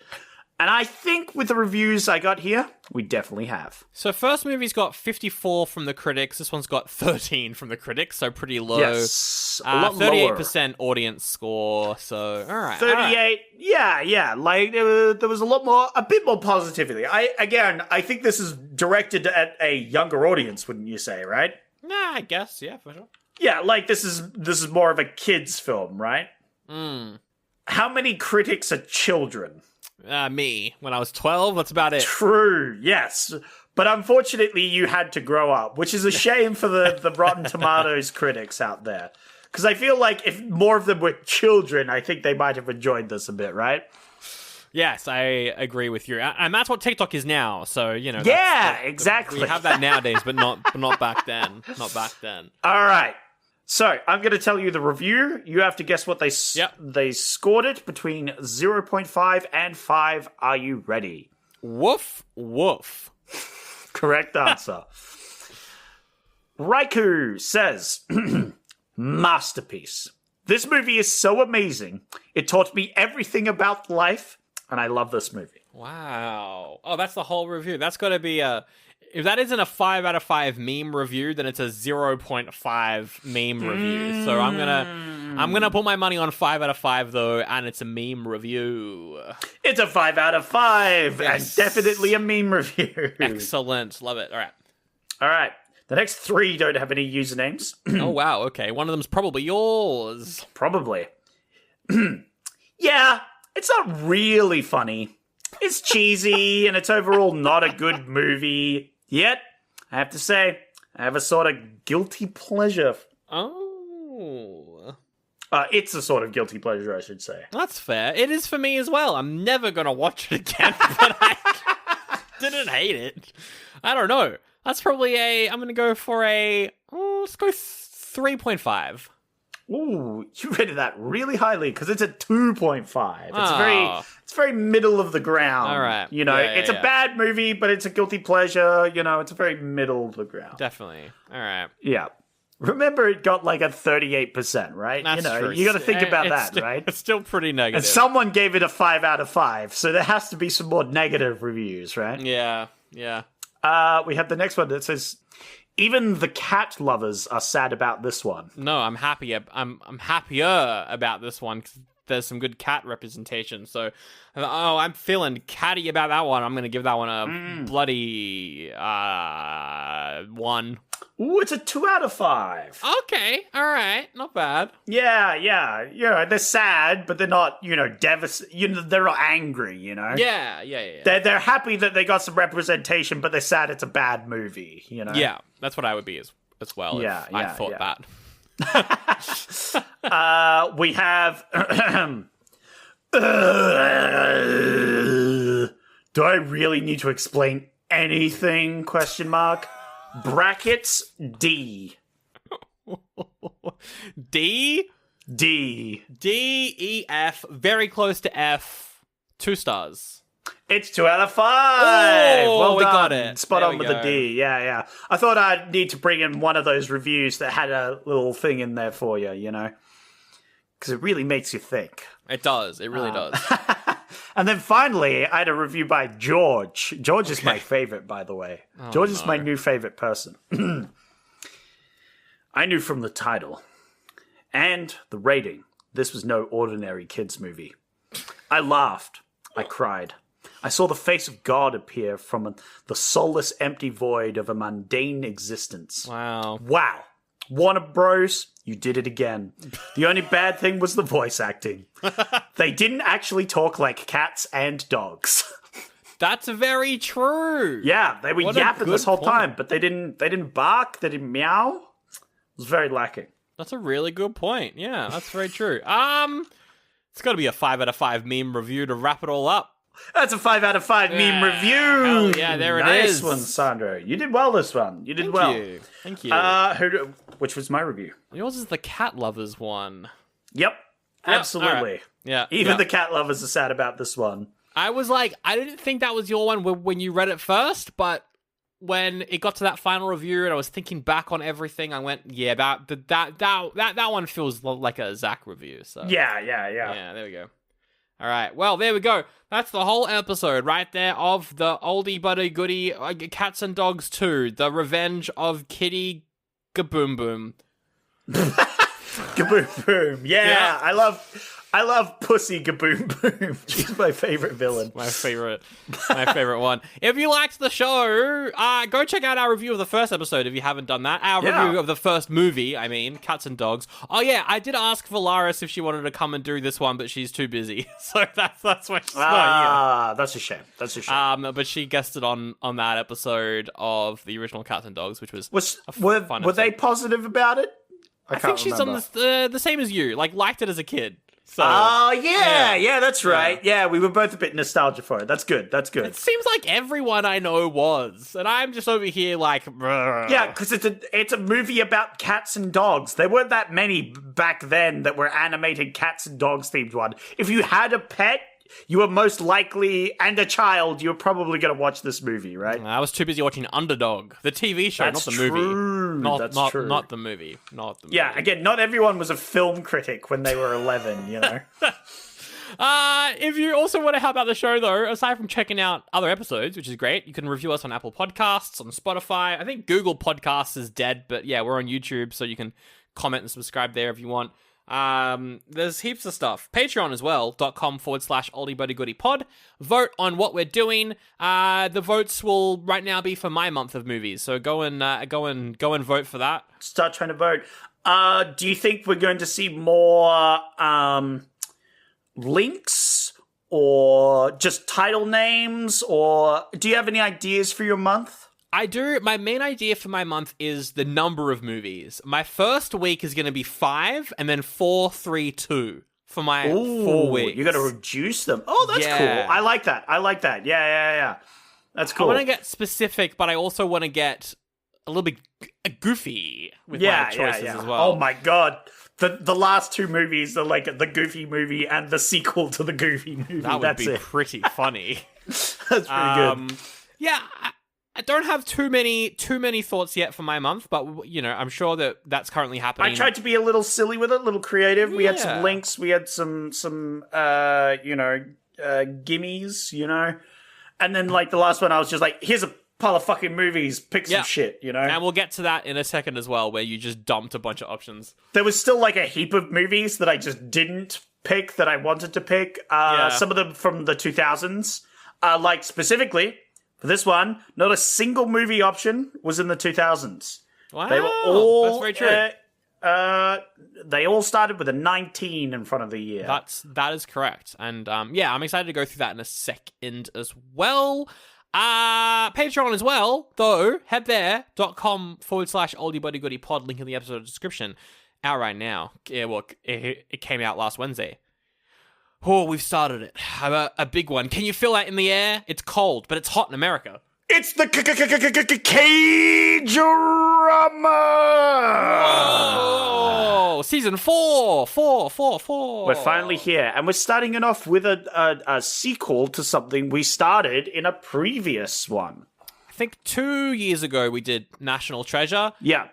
And I think with the reviews I got here, we definitely have. So first movie's got 54 from the critics. This one's got 13 from the critics, so pretty low. Yes, a lot 38% audience score, so all right. 38, all right. Yeah. Like, there was a bit more positivity. I think this is directed at a younger audience, wouldn't you say, right? Nah, I guess, yeah, for sure. Yeah, like this is more of a kid's film, right? How many critics are children? Me. When I was 12, that's about it. True, yes. But unfortunately, you had to grow up, which is a shame for the Rotten Tomatoes critics out there. Because I feel like if more of them were children, I think they might have enjoyed this a bit, right? Yes, I agree with you. And that's what TikTok is now, so, exactly. We have that nowadays, but not back then. Not back then. All right. So, I'm going to tell you the review. You have to guess what they scored it between 0.5 and 5. Are you ready? Woof, woof. Correct answer. Raiku says, masterpiece. This movie is so amazing. It taught me everything about life, and I love this movie. Wow. Oh, that's the whole review. That's got to be a... If that isn't a 5 out of 5 meme review, then it's a 0.5 meme review. So I'm gonna put my money on 5 out of 5 though, and it's a meme review. It's a 5 out of 5, Yes. and definitely a meme review. Excellent. Love it. All right. All right. The next 3 don't have any usernames. Oh, wow. Okay. One of them's probably yours. Probably. Yeah, it's not really funny. It's cheesy, and it's overall not a good movie. Yet, I have to say, I have a sort of guilty pleasure. Oh. It's a sort of guilty pleasure, I should say. That's fair. It is for me as well. I'm never going to watch it again, but I didn't hate it. I don't know. That's probably I'm going to go for let's go 3.5. Ooh, you rated that really highly because it's a 2.5. Oh. It's very middle of the ground. All right. You know, Yeah, it's yeah. a bad movie, but it's a guilty pleasure. You know, it's a very middle of the ground. Definitely. All right. Yeah. Remember, it got like a 38%, right? That's you know, true. you got to think about It's that, still- right? It's still pretty negative. And someone gave it a 5 out of 5, so there has to be some more negative reviews, right? Yeah. Yeah. We have the next one that says, even the cat lovers are sad about this one. No, I'm happy. I'm happier about this one because there's some good cat representation. So, I'm feeling catty about that one. I'm gonna give that one a bloody 1. Ooh, it's a 2 out of 5. Okay, all right, not bad. Yeah. You know, they're sad, but they're not, you know, devastated. You know, they're not angry, you know? Yeah. They're happy that they got some representation, but they're sad it's a bad movie, you know? Yeah, that's what I would be as well. Yeah, if I yeah, thought yeah. that. We have... do I really need to explain anything? Question mark. Brackets D. D, D. D, E, F, very close to F. 2 stars. It's 2 out of 5. Oh, well we done. got it. Spot There on we with the go. D. Yeah. I thought I'd need to bring in one of those reviews that had a little thing in there for you, you know? Because it really makes you think. It does. It really does. And then finally, I had a review by George. George is my favorite, by the way. George is my new favorite person. I knew from the title and the rating, this was no ordinary kids' movie. I laughed. I cried. I saw the face of God appear from the soulless, empty void of a mundane existence. Wow. Wow. Warner Bros., you did it again. The only bad thing was the voice acting. They didn't actually talk like cats and dogs. That's very true. Yeah, they were What a yapping this good whole point. time, but they didn't bark, they didn't meow. It was very lacking. That's a really good point. Yeah, that's very true. It's got to be a 5 out of 5 meme review to wrap it all up. That's a 5 out of 5 meme Yeah, review. hell yeah, there it nice is. one, Sandro. You did well this one. You did Thank well. you. Thank you. Which was my review. Yours is the cat lovers one. Yep, absolutely. all right. Yeah. Even yeah. the cat lovers are sad about this one. I was like, I didn't think that was your one when you read it first, but when it got to that final review and I was thinking back on everything, I went, yeah, that one feels like a Zach review. So Yeah. yeah, there we go. All right, well, there we go. That's the whole episode right there of the Oldie but a Goodie Cats and Dogs 2, The Revenge of Kitty Gaboom Boom. Gaboom boom. Yeah. I love Pussy Gaboom Boom. She's my favorite villain. My favorite one. If you liked the show, go check out our review of the first episode if you haven't done that. Our review of the first movie, Cats and Dogs. Oh yeah, I did ask Valaris if she wanted to come and do this one, but she's too busy. So that's why she's not here. That's a shame. That's a shame. But she guested on that episode of the original Cats and Dogs, which was Were fun they episode. positive about it? I think she's on the same as you. Like liked it as a kid. So Oh, yeah, that's right. Yeah, we were both a bit nostalgic for it. That's good. it seems like everyone I know was, and I'm just over here like, brr. Yeah, because it's a movie about cats and dogs. There weren't that many back then that were animated cats and dogs themed one. If you had a pet, you are most likely, and a child, you're probably going to watch this movie, right? I was too busy watching Underdog, the TV show, That's not the movie. true. That's true. Not the movie. Not the movie. Yeah, again, not everyone was a film critic when they were 11, you know? If you also want to help out the show, though, aside from checking out other episodes, which is great, you can review us on Apple Podcasts, on Spotify. I think Google Podcasts is dead, but yeah, we're on YouTube, so you can comment and subscribe there if you want. There's heaps of stuff. Patreon as well, .com/OldieBuddyGoodiePod. Vote on what we're doing. The votes will right now be for my month of movies, so go and vote for that. Start trying to vote. Do you think we're going to see more links or just title names, or do you have any ideas for your month? I do. My main idea for my month is the number of movies. My first week is going to be 5, and then 4, 3, 2 for my 4 weeks. You got to reduce them. Oh, that's cool. I like that. Yeah. That's cool. I want to get specific, but I also want to get a little bit goofy with my choices as well. Oh my god. The last 2 movies are like the Goofy movie and the sequel to the Goofy movie. That would be pretty funny. That's pretty good. Yeah, I don't have too many thoughts yet for my month, but I'm sure that's currently happening. I tried to be a little silly with it, a little creative. We had some links, we had some gimmies, and then like the last one, I was just like, here's a pile of fucking movies, pick some shit, And we'll get to that in a second as well, where you just dumped a bunch of options. There was still like a heap of movies that I just didn't pick that I wanted to pick. Some of them from the 2000s, like specifically. For this one, not a single movie option was in the 2000s. Wow, they were all, that's very true. They all started with a 19 in front of the year. That is correct. And I'm excited to go through that in a second as well. Patreon as well, though, head there, .com/OldieBuddyGoodiePod, link in the episode description. Out right now. Yeah, well, it came out last Wednesday. Oh, we've started it. A big one. Can you feel that in the air? It's cold, but it's hot in America. It's the K-Drama! Oh, season 4. We're finally here, and we're starting it off with a sequel to something we started in a previous one. I think 2 years ago we did National Treasure. Yeah.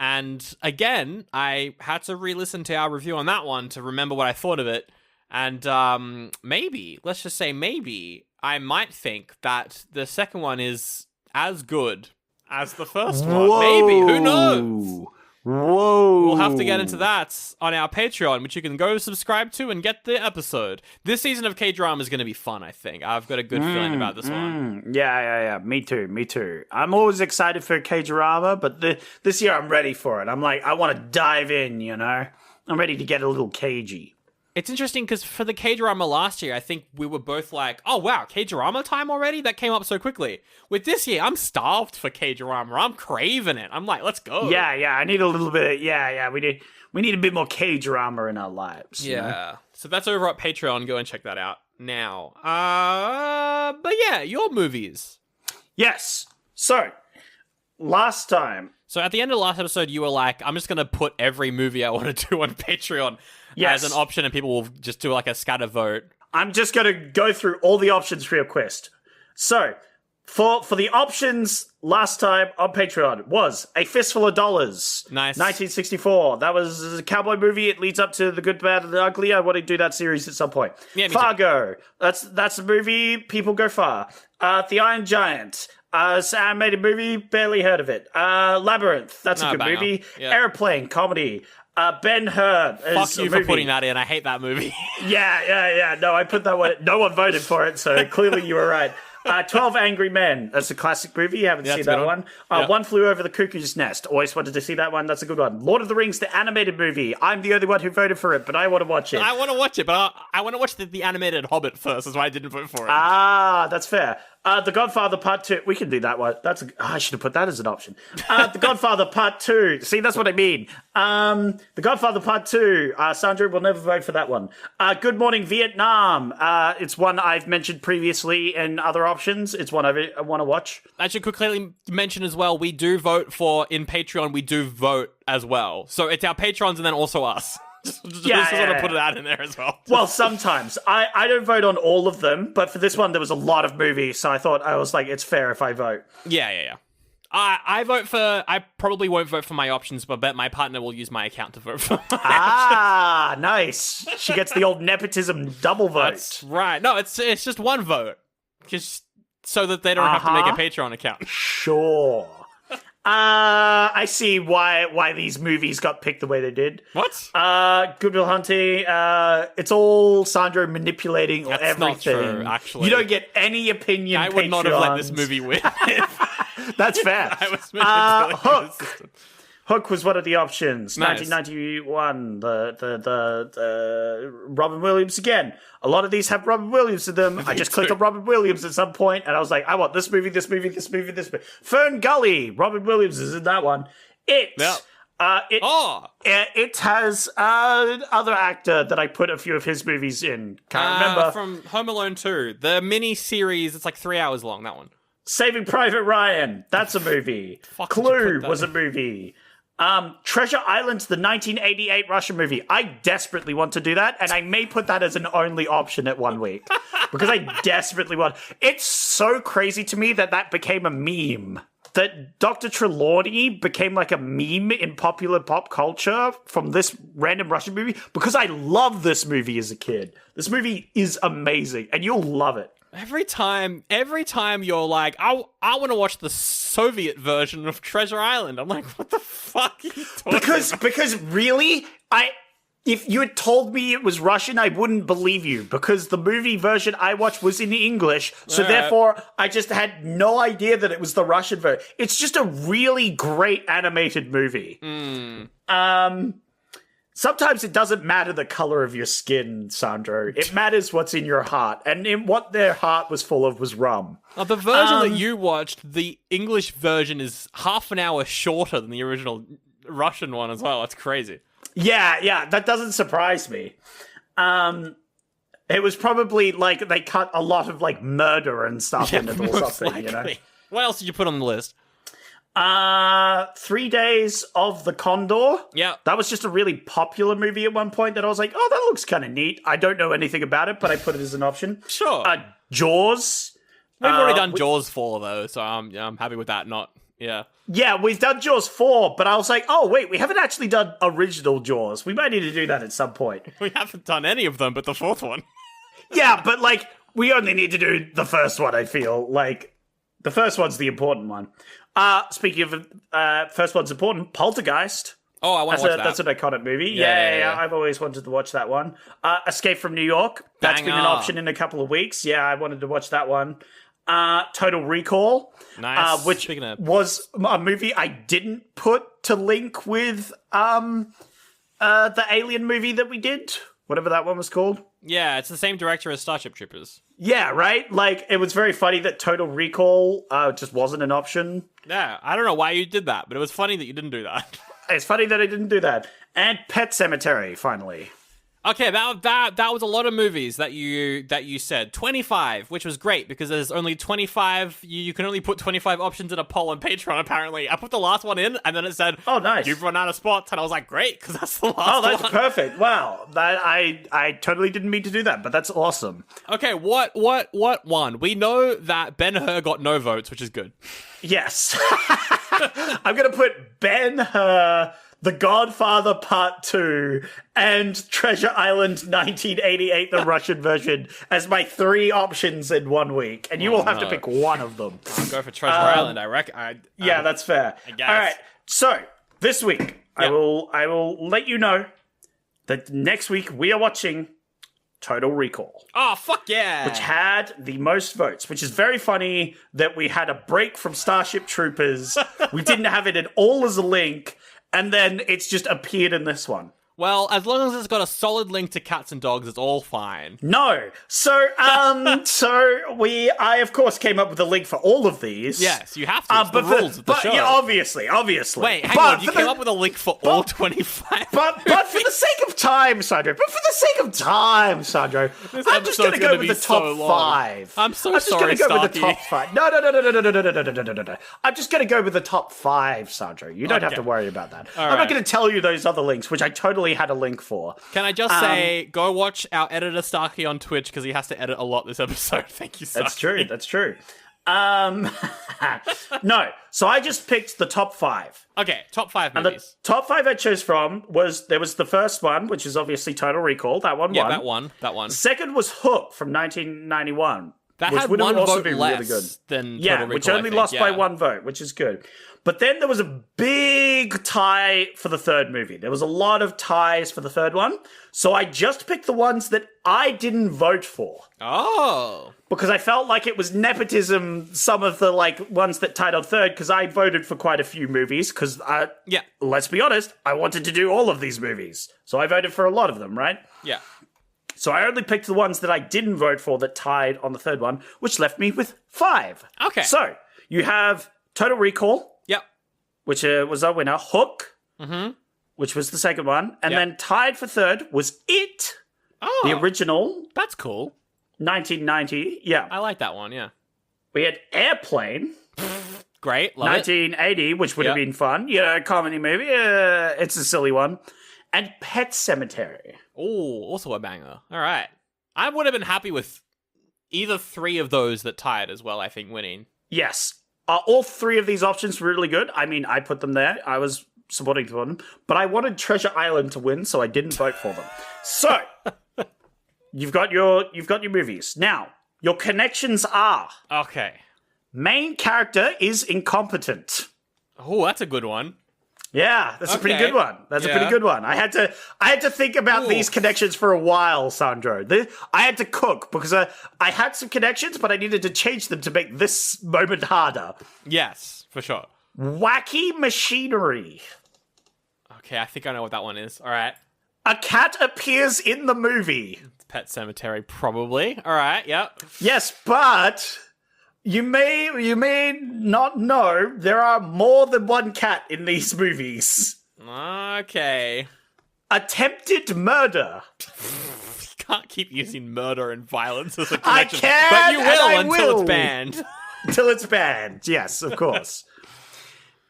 And again, I had to re-listen to our review on that one to remember what I thought of it. And let's just say maybe, I might think that the second one is as good as the first one. Maybe, who knows? Whoa. We'll have to get into that on our Patreon, which you can go subscribe to and get the episode. This season of K-Drama is going to be fun, I think. I've got a good feeling about this one. Yeah. Me too. I'm always excited for K-Drama, but this year I'm ready for it. I'm like, I want to dive in, I'm ready to get a little cagey. It's interesting because for the K-Drama last year, I think we were both like, oh wow, K-Drama time already? That came up so quickly. With this year, I'm starved for K-Drama. I'm craving it. I'm like, let's go. Yeah, I need a little bit. Yeah, we need a bit more K-Drama in our lives. Yeah. So that's over at Patreon. Go and check that out now. But yeah, your movies. Yes. So, last time. So at the end of the last episode, you were like, I'm just going to put every movie I want to do on Patreon as an option, and people will just do like a scatter vote. I'm just going to go through all the options for your quest. So, for the options last time on Patreon was A Fistful of Dollars. Nice. 1964. That was a cowboy movie. It leads up to The Good, Bad, and the Ugly. I want to do that series at some point. Yeah, me Fargo. Too. That's a movie. People go far. The Iron Giant. It's an animated movie. Barely heard of it. Labyrinth. That's a good movie. Yeah. Airplane. Comedy. Ben-Hur. Fuck you for putting that in. I hate that movie. Yeah. No, I put that one. No one voted for it, so clearly you were right. 12 Angry Men. That's a classic movie. You haven't seen that one. One Flew Over the Cuckoo's Nest. Always wanted to see that one. That's a good one. Lord of the Rings, the animated movie. I'm the only one who voted for it, but I want to watch it. I want to watch it, but I want to watch the animated Hobbit first. That's why I didn't vote for it. That's fair. The Godfather Part 2. We can do that one. I should have put that as an option. The Godfather Part 2. See, that's what I mean. The Godfather Part 2. Sandra will never vote for that one. Good Morning Vietnam. It's one I've mentioned previously in other options. It's one I want to watch. I should quickly mention as well, we do vote in Patreon, we do vote as well. So it's our patrons and then also us. Just want Yeah. to put it out in there as well. Well, sometimes. I don't vote on all of them, but for this one, there was a lot of movies, so I was like, it's fair if I vote. Yeah. I probably won't vote for my options, but I bet my partner will use my account to vote for my Ah, nice. She gets the old nepotism double vote. That's right. No, it's just one vote. Just so that they don't have to make a Patreon account. Sure. I see why these movies got picked the way they did. What? Good Will Hunting. It's all Sandro manipulating That's everything. not true, actually. You don't get any opinion. I would not have let this Patreons. movie win. That's fair. I was manipulating the Hook. system. Hook was one of the options. Nice. 1991. The Robin Williams again. A lot of these have Robin Williams in them. I just clicked on Robin Williams at some point, and I was like, I want this movie, this movie, this movie, this movie. Fern Gully. Robin Williams is in that one. It has other actor that I put a few of his movies in. Can't remember. From Home Alone 2. The mini series, it's like 3 hours long, that one. Saving Private Ryan. That's a movie. Fuck did you Clue put that was a in? movie. Treasure Island, the 1988 Russian movie. I desperately want to do that, and I may put that as an only option at 1 week. Because I desperately want... It's so crazy to me that became a meme. That Dr. Trelawney became like a meme in popular pop culture from this random Russian movie. Because I love this movie as a kid. This movie is amazing, and you'll love it. Every time you're like, I want to watch the Soviet version of Treasure Island. I'm like, what the fuck are you talking about? Because really, if you had told me it was Russian, I wouldn't believe you, because the movie version I watched was in English, so therefore I just had no idea that it was the Russian version. It's just a really great animated movie. Sometimes it doesn't matter the color of your skin, Sandro. It matters what's in your heart, and in what their heart was full of was rum. Now, the version that you watched, the English version is half an hour shorter than the original Russian one as well. That's crazy. Yeah, that doesn't surprise me. It was probably like they cut a lot of like murder and stuff in it or most something, you know? likely. What else did you put on the list? 3 Days of the Condor. Yeah. That was just a really popular movie at one point that I was like, oh, that looks kind of neat. I don't know anything about it, but I put it as an option. Sure. Jaws. We've already done Jaws 4, though, so I'm happy with that. Yeah, we've done Jaws 4, but I was like, oh, wait, we haven't actually done original Jaws. We might need to do that at some point. We haven't done any of them, but the fourth one. Yeah, but like, we only need to do the first one, I feel. Like, the first one's the important one. Speaking of first one's important, Poltergeist. Oh, I want to watch that. That's an iconic movie. Yeah. I've always wanted to watch that one. Escape from New York. That's been an Banger. option in a couple of weeks. Yeah, I wanted to watch that one. Total Recall. Nice. Which Speaking of- was a movie I didn't put to link with the Alien movie that we did. Whatever that one was called. Yeah, it's the same director as Starship Troopers. Yeah, right? Like, it was very funny that Total Recall just wasn't an option. Yeah, I don't know why you did that, but it was funny that you didn't do that. It's funny that I didn't do that. And Pet Cemetery, finally. Okay, that was a lot of movies that you said. 25, which was great because there's only 25. You can only put 25 options in a poll on Patreon. Apparently, I put the last one in, and then it said, "Oh, nice, you've run out of spots." And I was like, "Great," because that's the last. Oh, that's one. perfect. Wow, that I totally didn't mean to do that, but that's awesome. Okay, what won? We know that Ben-Hur got no votes, which is good. Yes, I'm gonna put Ben-Hur, The Godfather Part 2, and Treasure Island 1988, the Russian version, as my 3 options in 1 week. And you will have to pick one of them. I'll go for Treasure Island, I reckon. Yeah, that's fair. I guess. All right, so this week, I will let you know that next week we are watching Total Recall. Oh, fuck yeah! Which had the most votes, which is very funny that we had a break from Starship Troopers. We didn't have it at all as a link. And then it's just appeared in this one. Well, as long as it's got a solid link to cats and dogs, it's all fine. No. So, I of course came up with a link for all of these. Yes, you have to. It's the rules of the show. Yeah, obviously. Wait, hang on. You came up with a link for all 25. But for the sake of time, Sandro. I'm just going to go with the top 5. I'm so sorry, I'm just going to go with the Starkey. top 5. No. I'm just going to go with the top 5, Sandro. You don't have to worry about that. I'm not going to tell you those other links, which I totally totally had a link for. Can I just say, go watch our editor Starkey on Twitch because he has to edit a lot this episode. Thank you, Starkey. That's true. No, so I just picked the top 5. Okay, top 5 And movies. the top 5 I chose from was the first one, which is obviously Total Recall. That one won. That one. Second was Hook from 1991. That which had would have one also vote been less really good. than Yeah, Total Recall, which only I think. lost by 1 vote, which is good. But then there was a big tie for the third movie. There was a lot of ties for the third one. So I just picked the ones that I didn't vote for. Oh. Because I felt like it was nepotism, some of the ones that tied on third, because I voted for quite a few movies, because let's be honest, I wanted to do all of these movies. So I voted for a lot of them, right? Yeah. So I only picked the ones that I didn't vote for that tied on the third one, which left me with 5. Okay. So you have Total Recall, Yep. which was our winner, Hook, Mm-hmm. which was the second one, and Yep. then tied for third was It, Oh. the original, That's cool. 1990. Yeah. I like that one, yeah. We had Airplane, Great. Love it. 1980, which would have Yep. been fun. Comedy movie. It's a silly one. And Pet Cemetery. Oh, also a banger. All right. I would have been happy with either 3 of those that tied as well, I think, winning. Yes. All 3 of these options were really good. I mean, I put them there. I was supporting them. But I wanted Treasure Island to win, so I didn't vote for them. So, you've got your movies. Now, your connections are... Okay. Main character is incompetent. Oh, that's a good one. Yeah, that's a pretty Okay. good one. That's a Yeah. pretty good one. I had to think about these connections for a while, Sandro. I had to cook because I had some connections, but I needed to change them to make this moment harder. Yes, for sure. Wacky machinery. Okay, I think I know what that one is. All right. A cat appears in the movie. Pet Cemetery, probably. All right, yep. Yes, but you may not know there are more than one cat in these movies. Okay. Attempted murder. You can't keep using murder and violence as a I connection. can, but you and will I until will. it's banned. Till it's banned. Yes, of course.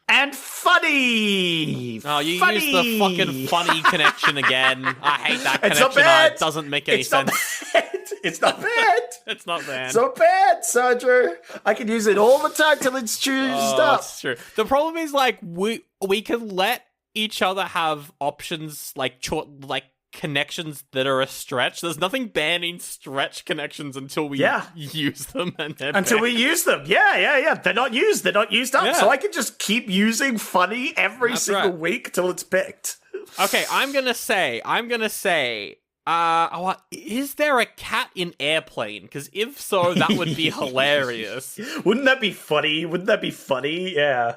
And funny. Oh, you funny. used the fucking funny connection again. I hate that It's connection. not bad. It doesn't make any It's sense. not bad. It's not bad. It's not bad. It's not bad, Sandro. I can use it all the time till it's chewed up. That's true. The problem is, we can let each other have options like connections that are a stretch. There's nothing banning stretch connections until we use them, and until we use them. Yeah. They're not used. They're not used up. Yeah. So I can just keep using funny every That's single right. week till it's picked. Okay, I'm gonna say, is there a cat in Airplane? Because if so, that would be hilarious. Wouldn't that be funny? Yeah.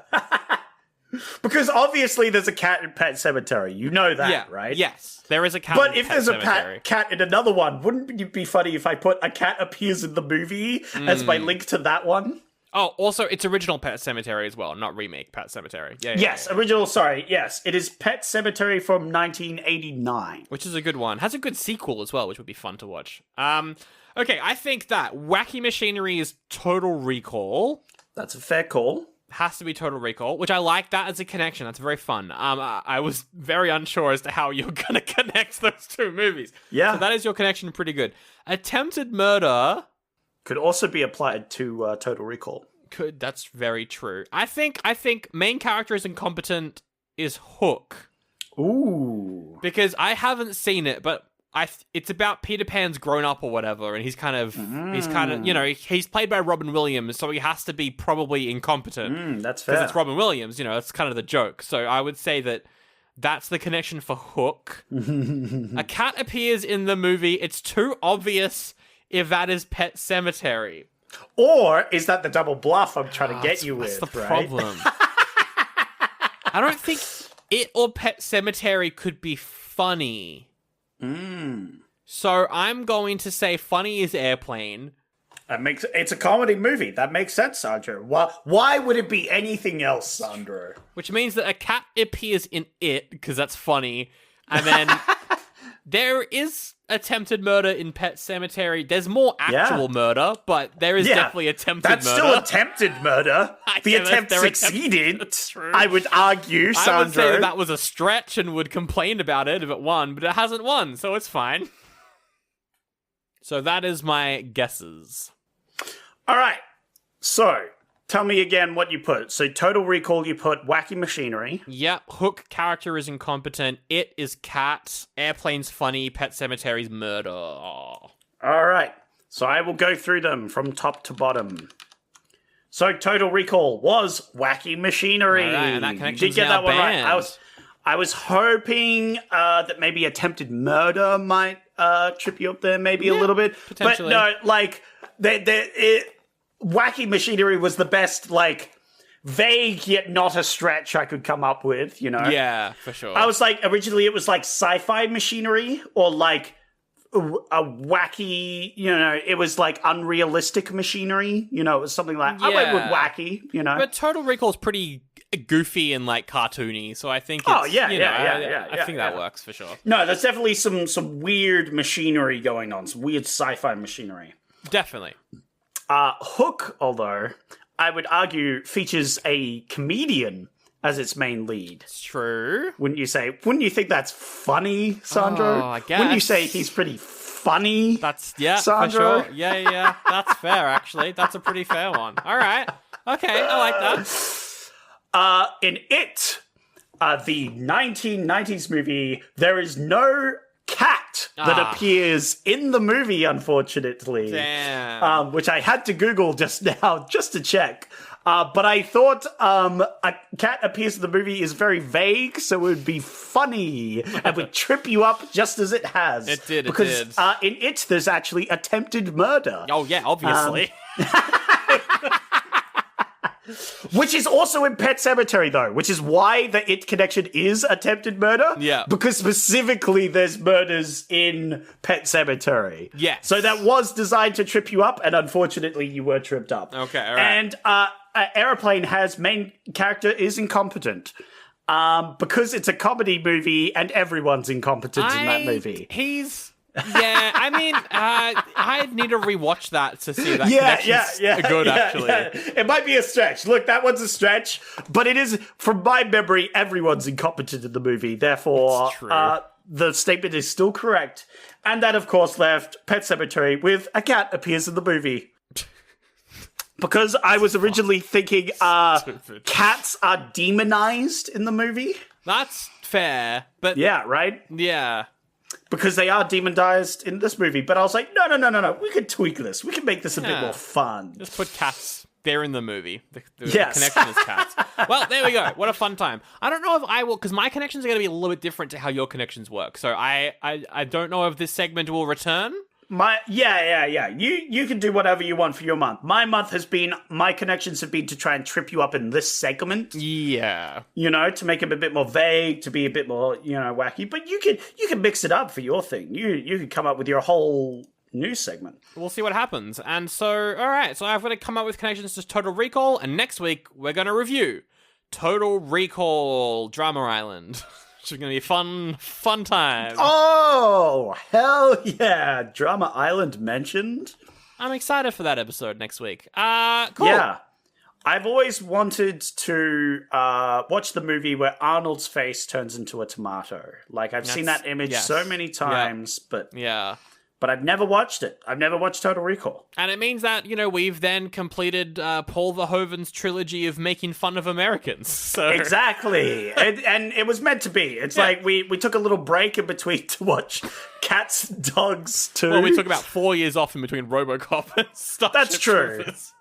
Because obviously there's a cat in Pet Cemetery. You know that, right? Yes, there is a cat. But in if Pet there's Cemetery. a cat in another one, wouldn't it be funny if I put a cat appears in the movie as my link to that one? Oh, also, it's original Pet Cemetery as well, not remake Pet Cemetery. Yeah. Yes, original, sorry. Yes, it is Pet Cemetery from 1989. Which is a good one. Has a good sequel as well, which would be fun to watch. Okay, I think that Wacky Machinery is Total Recall. That's a fair call. Has to be Total Recall, which I like that as a connection. That's very fun. I was very unsure as to how you're going to connect those 2 movies. Yeah. So that is your connection pretty good. Attempted Murder... Could also be applied to Total Recall. That's very true. I think main character is incompetent is Hook. Ooh. Because I haven't seen it, but it's about Peter Pan's grown up or whatever, and he's kind of, he's played by Robin Williams, so he has to be probably incompetent. That's fair. Because it's Robin Williams, that's kind of the joke. So I would say that's the connection for Hook. A cat appears in the movie. It's too obvious if that is Pet Cemetery. Or is that the double bluff I'm trying to get you with, That's the right? problem. I don't think it or Pet Cemetery could be funny. So I'm going to say funny is Airplane. It's a comedy movie. That makes sense, Sandro. Why would it be anything else, Sandro? Which means that a cat appears in it, because that's funny. And then there is attempted murder in Pet Sematary. There's more actual murder, but there is definitely attempted That's murder. still attempted murder. The attempt succeeded. That's true. I would argue, Sandro. I would say that was a stretch and would complain about it if it won, but it hasn't won, so it's fine. So that is my guesses. All right. So, tell me again what you put. So, Total Recall, you put Wacky Machinery. Yep. Hook character is incompetent. It is cat. Airplane's funny. Pet Sematary's murder. Oh. All right. So, I will go through them from top to bottom. So, Total Recall was Wacky Machinery. All right, and that connection's you did get now that one banned. right. I was hoping that maybe attempted murder might trip you up there maybe a little bit. Potentially. But no, like, Wacky Machinery was the best, like, vague yet not a stretch I could come up with, you know? Yeah, for sure. I was like, originally it was like sci-fi machinery or like a wacky, you know, it was like unrealistic machinery, you know, it was something like, I went with wacky, you know? But Total Recall's pretty goofy and like cartoony, so I think it's, I think that works for sure. No, there's definitely some weird machinery going on, some weird sci-fi machinery. Definitely. Hook, although, I would argue, features a comedian as its main lead. It's true. Wouldn't you say? Wouldn't you think that's funny, Sandro? Oh, I guess. Wouldn't you say he's pretty funny? That's, Sandro? for sure. Yeah. That's fair, actually. That's a pretty fair one. All right. Okay, I like that. In It, the 1990s movie, there is no cat that appears in the movie, unfortunately. Damn. Which I had to Google just now, just to check. But I thought a cat appears in the movie is very vague, so it would be funny and would trip you up just as it has. It did. Because in It, there's actually attempted murder. Oh, yeah, obviously. Which is also in Pet Sematary, though, which is why the It connection is attempted murder. Yeah. Because specifically there's murders in Pet Sematary. Yes. So that was designed to trip you up, and unfortunately you were tripped up. Okay, all right. And Aeroplane has main character is incompetent. Because it's a comedy movie and everyone's incompetent in that movie. Yeah, I mean, I need to rewatch that to see that connection's good, actually. Yeah. It might be a stretch. Look, that one's a stretch, but it is, from my memory, everyone's incompetent in the movie. Therefore, the statement is still correct. And that, of course, left Pet Sematary with a cat appears in the movie. Because I was originally thinking cats are demonized in the movie. That's fair, but... Yeah, right? Yeah. Because they are demonized in this movie. But I was like, no. We could tweak this. We can make this a bit more fun. Just put cats there in the movie. The Yes. connection is cats. Well, there we go. What a fun time. I don't know if I will, because my connections are going to be a little bit different to how your connections work. So I don't know if this segment will return. Yeah. You can do whatever you want for your month. My connections have been to try and trip you up in this segment. Yeah. You know, to make them a bit more vague, to be a bit more, you know, wacky. But you can mix it up for your thing. You can come up with your whole new segment. We'll see what happens. And so, all right. So I've got to come up with connections to Total Recall. And next week, we're going to review Total Recall Drama Island. Which is going to be a fun time. Oh, hell yeah. Drama Island mentioned. I'm excited for that episode next week. Cool. Yeah. I've always wanted to watch the movie where Arnold's face turns into a tomato. Like, I've seen that image so many times, but I've never watched it. I've never watched Total Recall. And it means that, you know, we've then completed Paul Verhoeven's trilogy of making fun of Americans. So. Exactly. and it was meant to be. It's like we took a little break in between to watch Cats, Dogs 2. Well, we took about 4 years off in between RoboCop and Starship That's true. Troopers.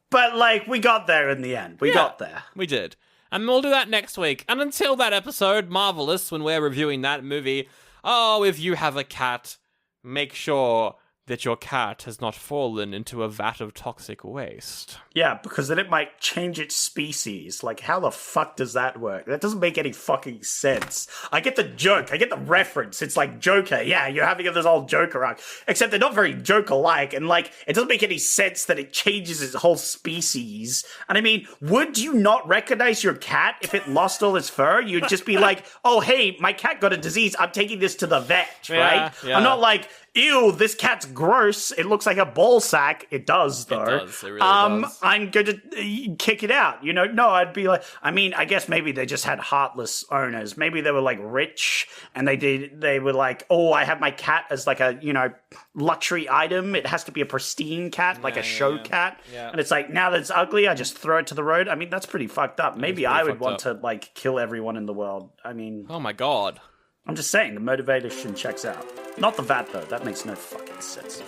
But, like, we got there in the end. We got there. We did. And we'll do that next week. And until that episode, marvelous, when we're reviewing that movie, if you have a cat, make sure that your cat has not fallen into a vat of toxic waste. Yeah, because then it might change its species. Like, how the fuck does that work? That doesn't make any fucking sense. I get the joke. I get the reference. It's like Joker. Yeah, you're having this old Joker arc. Except they're not very Joker-like. And, like, it doesn't make any sense that it changes its whole species. And I mean, would you not recognize your cat if it lost all its fur? You'd just be like, oh, hey, my cat got a disease. I'm taking this to the vet, right? Yeah. I'm not like, ew, this cat's gross. It looks like a ball sack. It does, though. It does. It really does. I'm going to kick it out. You know, no, I'd be like, I mean, I guess maybe they just had heartless owners. Maybe they were like rich and they were like, oh, I have my cat as like a, you know, luxury item. It has to be a pristine cat, like a show cat. Yeah. And it's like, now that it's ugly, I just throw it to the road. I mean, that's pretty fucked up. Maybe I would want to like kill everyone in the world. I mean, Oh my god. I'm just saying the motivation checks out. Not the vat though. That makes no fucking sense.